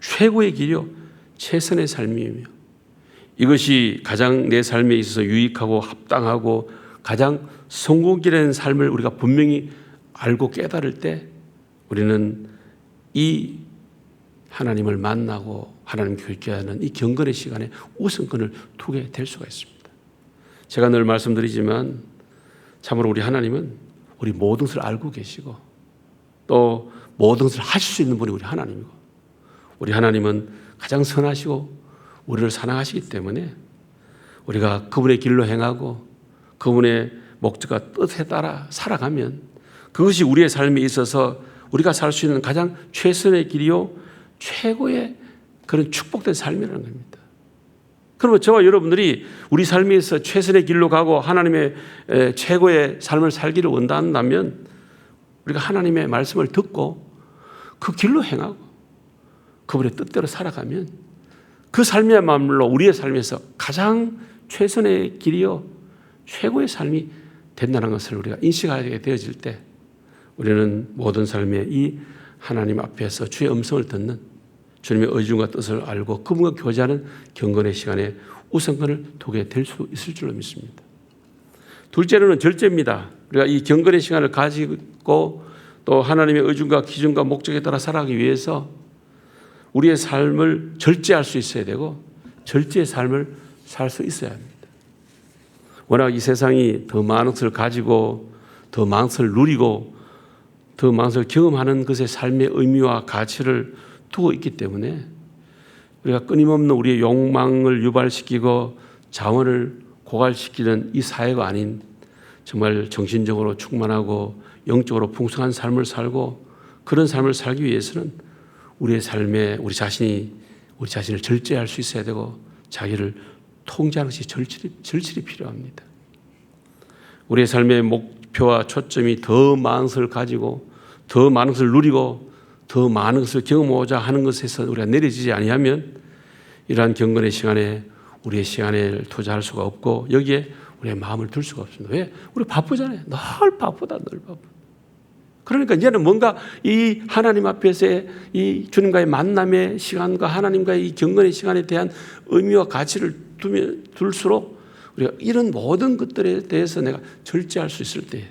최고의 길이요 최선의 삶이며 이것이 가장 내 삶에 있어서 유익하고 합당하고 가장 성공이라는 삶을 우리가 분명히 알고 깨달을 때 우리는 이 하나님을 만나고 하나님 교제하는 이 경건의 시간에 우선권을 두게 될 수가 있습니다. 제가 늘 말씀드리지만 참으로 우리 하나님은 우리 모든 것을 알고 계시고 또 모든 것을 하실 수 있는 분이 우리 하나님이고 우리 하나님은 가장 선하시고 우리를 사랑하시기 때문에 우리가 그분의 길로 행하고 그분의 목적과 뜻에 따라 살아가면 그것이 우리의 삶에 있어서 우리가 살 수 있는 가장 최선의 길이요 최고의 그런 축복된 삶이라는 겁니다. 그러면 저와 여러분들이 우리 삶에서 최선의 길로 가고 하나님의 최고의 삶을 살기를 원한다면 우리가 하나님의 말씀을 듣고 그 길로 행하고 그분의 뜻대로 살아가면 그 삶이야말로 우리의 삶에서 가장 최선의 길이요 최고의 삶이 된다는 것을 우리가 인식하게 되어질 때 우리는 모든 삶에 이 하나님 앞에서 주의 음성을 듣는 주님의 의중과 뜻을 알고 그분과 교제하는 경건의 시간에 우선권을 두게 될 수 있을 줄로 믿습니다. 둘째로는 절제입니다. 우리가 이 경건의 시간을 가지고 또 하나님의 의중과 기준과 목적에 따라 살아가기 위해서 우리의 삶을 절제할 수 있어야 되고 절제의 삶을 살 수 있어야 합니다. 워낙 이 세상이 더 많은 것을 가지고 더 많은 것을 누리고 더 많은 것을 경험하는 것의 삶의 의미와 가치를 두고 있기 때문에 우리가 끊임없는 우리의 욕망을 유발시키고 자원을 고갈시키는 이 사회가 아닌 정말 정신적으로 충만하고 영적으로 풍성한 삶을 살고 그런 삶을 살기 위해서는 우리의 삶에 우리 자신을 절제할 수 있어야 되고 자기를 통제하는 것이 절실히 필요합니다. 우리의 삶의 목표와 초점이 더 많은 것을 가지고 더 많은 것을 누리고 더 많은 것을 경험하고자 하는 것에서 우리가 내려지지 아니하면 이러한 경건의 시간에 우리의 시간을 투자할 수가 없고 여기에 우리의 마음을 둘 수가 없습니다. 왜? 우리 바쁘잖아요. 늘 바쁘다. 그러니까 이제는 뭔가 이 하나님 앞에서의 이 주님과의 만남의 시간과 하나님과의 이 경건의 시간에 대한 의미와 가치를 둘수록 우리가 이런 모든 것들에 대해서 내가 절제할 수 있을 때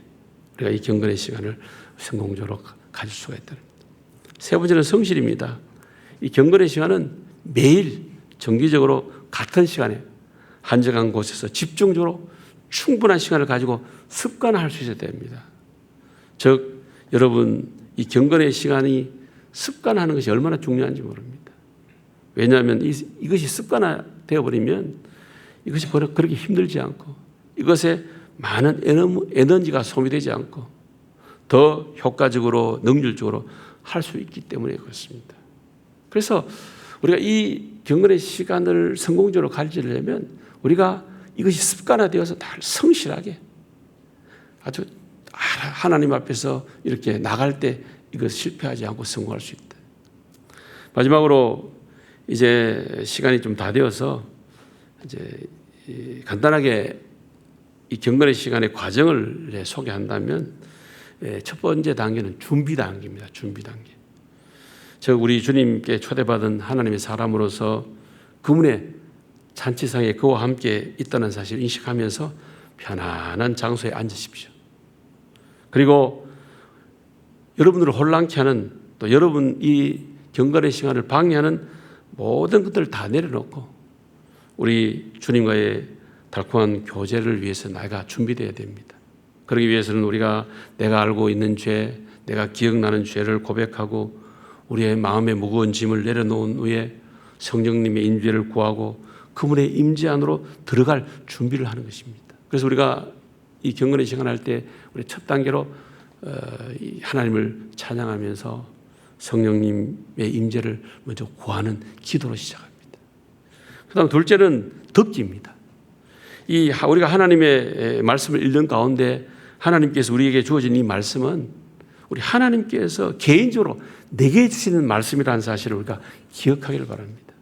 우리가 이 경건의 시간을 성공적으로 가질 수가 있다는 겁니다. 세 번째는 성실입니다. 이 경건의 시간은 매일 정기적으로 같은 시간에 한적한 곳에서 집중적으로 충분한 시간을 가지고 습관화할 수 있어야 됩니다. 즉 여러분 이 경건의 시간이 습관화하는 것이 얼마나 중요한지 모릅니다. 왜냐하면 이것이 습관화되어 버리면 이것이 그렇게 힘들지 않고 이것에 많은 에너지가 소비되지 않고 더 효과적으로 능률적으로 할 수 있기 때문에 그렇습니다. 그래서 우리가 이 경건의 시간을 성공적으로 가지려면 우리가 이것이 습관화되어서 다 성실하게 아주 하나님 앞에서 이렇게 나갈 때 이것 실패하지 않고 성공할 수 있다. 마지막으로 이제 시간이 좀 다 되어서 이제 간단하게 이 경건의 시간의 과정을 소개한다면 첫 번째 단계는 준비 단계입니다. 준비 단계. 즉 우리 주님께 초대받은 하나님의 사람으로서 그분의 잔치상에 그와 함께 있다는 사실을 인식하면서 편안한 장소에 앉으십시오. 그리고 여러분들을 혼란케 하는 또 여러분 이 경건의 시간을 방해하는 모든 것들을 다 내려놓고 우리 주님과의 달콤한 교제를 위해서 나이가 준비되어야 됩니다. 그러기 위해서는 우리가 내가 알고 있는 죄, 내가 기억나는 죄를 고백하고 우리의 마음의 무거운 짐을 내려놓은 후에 성령님의 임재를 구하고 그분의 임재 안으로 들어갈 준비를 하는 것입니다. 그래서 우리가 이 경건의 시간 할 때 우리 첫 단계로 하나님을 찬양하면서 성령님의 임재를 먼저 구하는 기도로 시작합니다. 그다음 둘째는 듣기입니다. 우리가 하나님의 말씀을 읽는 가운데 하나님께서 우리에게 주어진 이 말씀은 우리 하나님께서 개인적으로 내게 주시는 말씀이라는 사실을 우리가 기억하기를 바랍니다.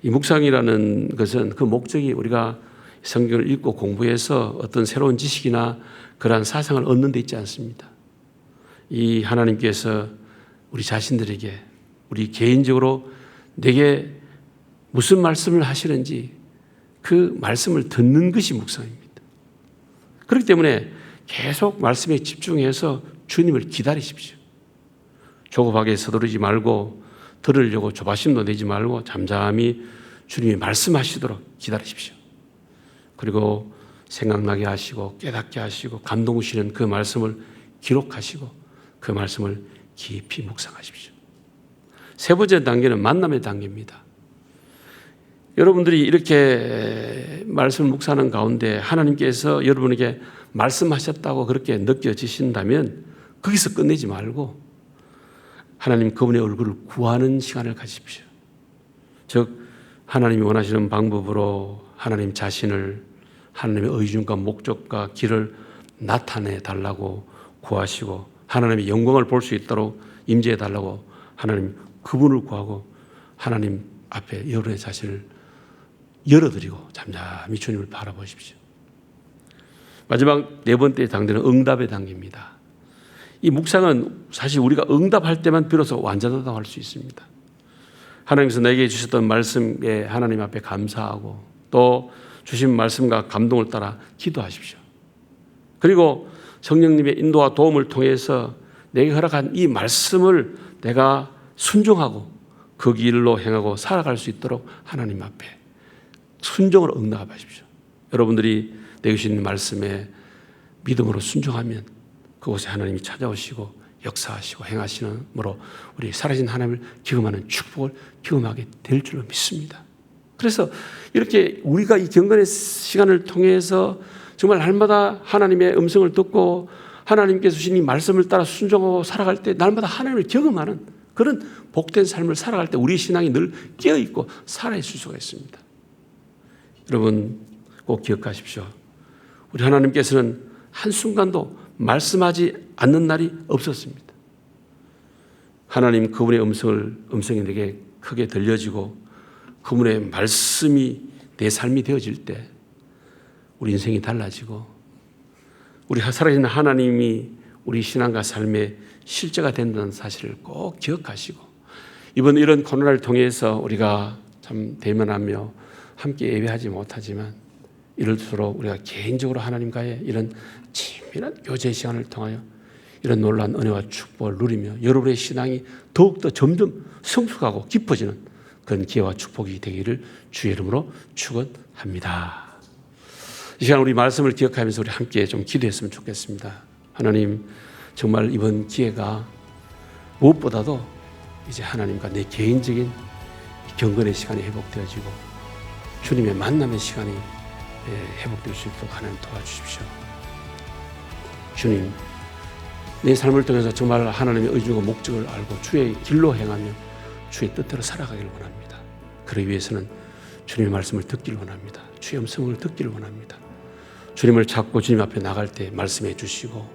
이 묵상이라는 것은 그 목적이 우리가 성경을 읽고 공부해서 어떤 새로운 지식이나 그러한 사상을 얻는 데 있지 않습니다. 이 하나님께서 우리 자신들에게, 우리 개인적으로 내게 무슨 말씀을 하시는지 그 말씀을 듣는 것이 묵상입니다. 그렇기 때문에 계속 말씀에 집중해서 주님을 기다리십시오. 조급하게 서두르지 말고 들으려고 조바심도 내지 말고 잠잠히 주님이 말씀하시도록 기다리십시오. 그리고 생각나게 하시고 깨닫게 하시고 감동 주시는 그 말씀을 기록하시고 그 말씀을 깊이 묵상하십시오. 세 번째 단계는 만남의 단계입니다. 여러분들이 이렇게 말씀을 묵상하는 가운데 하나님께서 여러분에게 말씀하셨다고 그렇게 느껴지신다면 거기서 끝내지 말고 하나님 그분의 얼굴을 구하는 시간을 가지십시오. 즉 하나님이 원하시는 방법으로 하나님 자신을, 하나님의 의중과 목적과 길을 나타내 달라고 구하시고 하나님의 영광을 볼 수 있도록 임재해 달라고 하나님 그분을 구하고 하나님 앞에 여러분의 자신을 열어드리고 잠잠히 주님을 바라보십시오. 마지막 네 번째 단계는 응답의 단계입니다. 이 묵상은 사실 우리가 응답할 때만 비로소 완전하다고 할 수 있습니다. 하나님께서 내게 주셨던 말씀에 하나님 앞에 감사하고 또 주신 말씀과 감동을 따라 기도하십시오. 그리고 성령님의 인도와 도움을 통해서 내게 허락한 이 말씀을 내가 순종하고 그 길로 행하고 살아갈 수 있도록 하나님 앞에 순종으로 응답하십시오. 여러분들이 내게 주신 말씀에 믿음으로 순종하면 그곳에 하나님이 찾아오시고 역사하시고 행하시는으로 우리 살아진 하나님을 경험하는 축복을 경험하게 될 줄로 믿습니다. 그래서 이렇게 우리가 이 경건의 시간을 통해서 정말 날마다 하나님의 음성을 듣고 하나님께서 주신 이 말씀을 따라 순종하고 살아갈 때 날마다 하나님을 경험하는 그런 복된 삶을 살아갈 때 우리 신앙이 늘 깨어있고 살아있을 수가 있습니다. 여러분 꼭 기억하십시오. 우리 하나님께서는 한순간도 말씀하지 않는 날이 없었습니다. 하나님 그분의 음성이 내게 크게 들려지고 그분의 말씀이 내 삶이 되어질 때 우리 인생이 달라지고 우리 살아있는 하나님이 우리 신앙과 삶의 실제가 된다는 사실을 꼭 기억하시고 이번 이런 코로나를 통해서 우리가 참 대면하며 함께 예배하지 못하지만 이럴수록 우리가 개인적으로 하나님과의 이런 친밀한 교제 시간을 통하여 이런 놀라운 은혜와 축복을 누리며 여러분의 신앙이 더욱더 점점 성숙하고 깊어지는 그런 기회와 축복이 되기를 주의 이름으로 축원합니다. 이 시간 우리 말씀을 기억하면서 우리 함께 좀 기도했으면 좋겠습니다. 하나님 정말 이번 기회가 무엇보다도 이제 하나님과 내 개인적인 경건의 시간이 회복되어지고 주님의 만남의 시간이 회복될 수 있도록 하나님 도와주십시오. 주님, 내 삶을 통해서 정말 하나님의 의중과 목적을 알고 주의 길로 행하며 주의 뜻대로 살아가기를 원합니다. 그러기 위해서는 주님의 말씀을 듣기를 원합니다. 주의 음성을 듣기를 원합니다. 주님을 찾고 주님 앞에 나갈 때 말씀해 주시고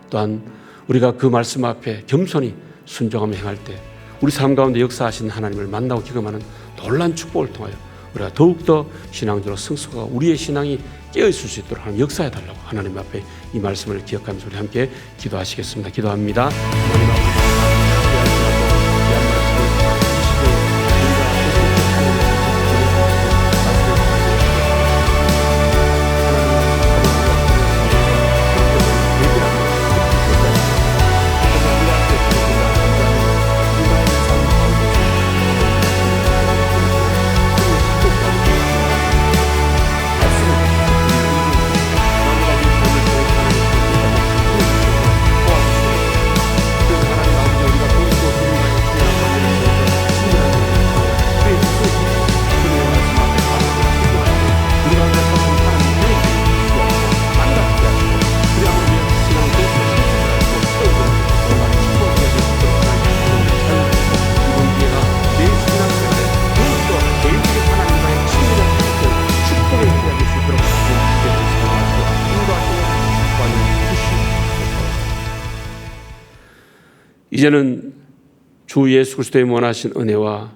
또한 우리가 그 말씀 앞에 겸손히 순종하며 행할 때 우리 삶 가운데 역사하신 하나님을 만나고 경험하는 놀라운 축복을 통하여 우리가 더욱더 신앙적으로 성숙하고 우리의 신앙이 깨어있을 수 있도록 하나님 역사해달라고 하나님 앞에 이 말씀을 기억하면서 우리 함께 기도하시겠습니다. 기도합니다. 이제는 주 예수 그리스도의 원하신 은혜와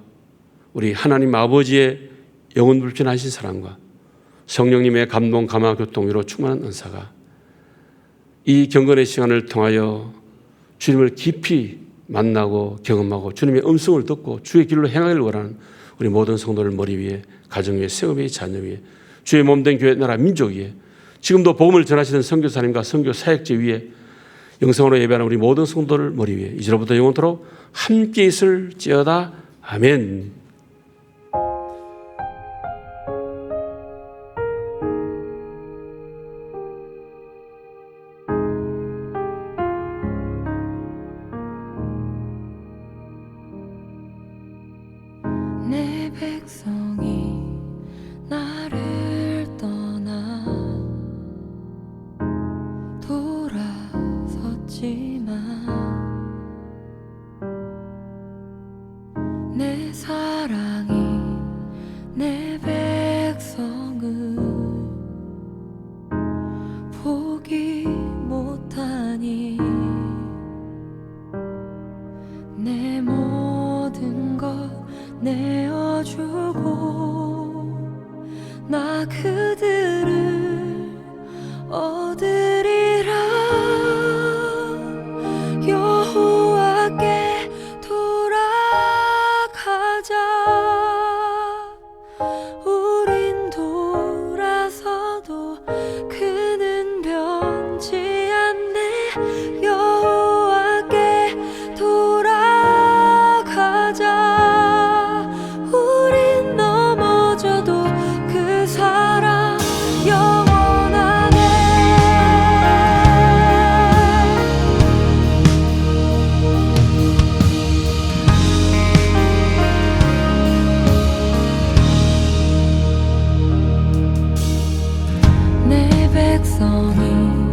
우리 하나님 아버지의 영원불변하신 사랑과 성령님의 감동, 감화, 교통, 위로 충만한 은사가 이 경건의 시간을 통하여 주님을 깊이 만나고 경험하고 주님의 음성을 듣고 주의 길로 행하기를 원하는 우리 모든 성도를 머리 위에, 가정 위에, 생업 위에, 자녀 위에, 주의 몸된 교회, 나라, 민족 위에, 지금도 복음을 전하시는 선교사님과 선교 사역제 위에, 영성으로 예배하는 우리 모든 성도를 머리 위에 이제로부터 영원토록 함께 있을지어다. 아멘. 내 백성이 나를 떠나 돌아섰지만 내 사랑이 내 백성을 포기 못하니 내 모든 것 내어주고 나 그들을 얻으리라. 여호와께 돌아가자. 우린 돌아서도 그는 변치 않네. 여호와께 돌아가자. 우린 넘어져도 그 사랑 영원하네. 내 백성이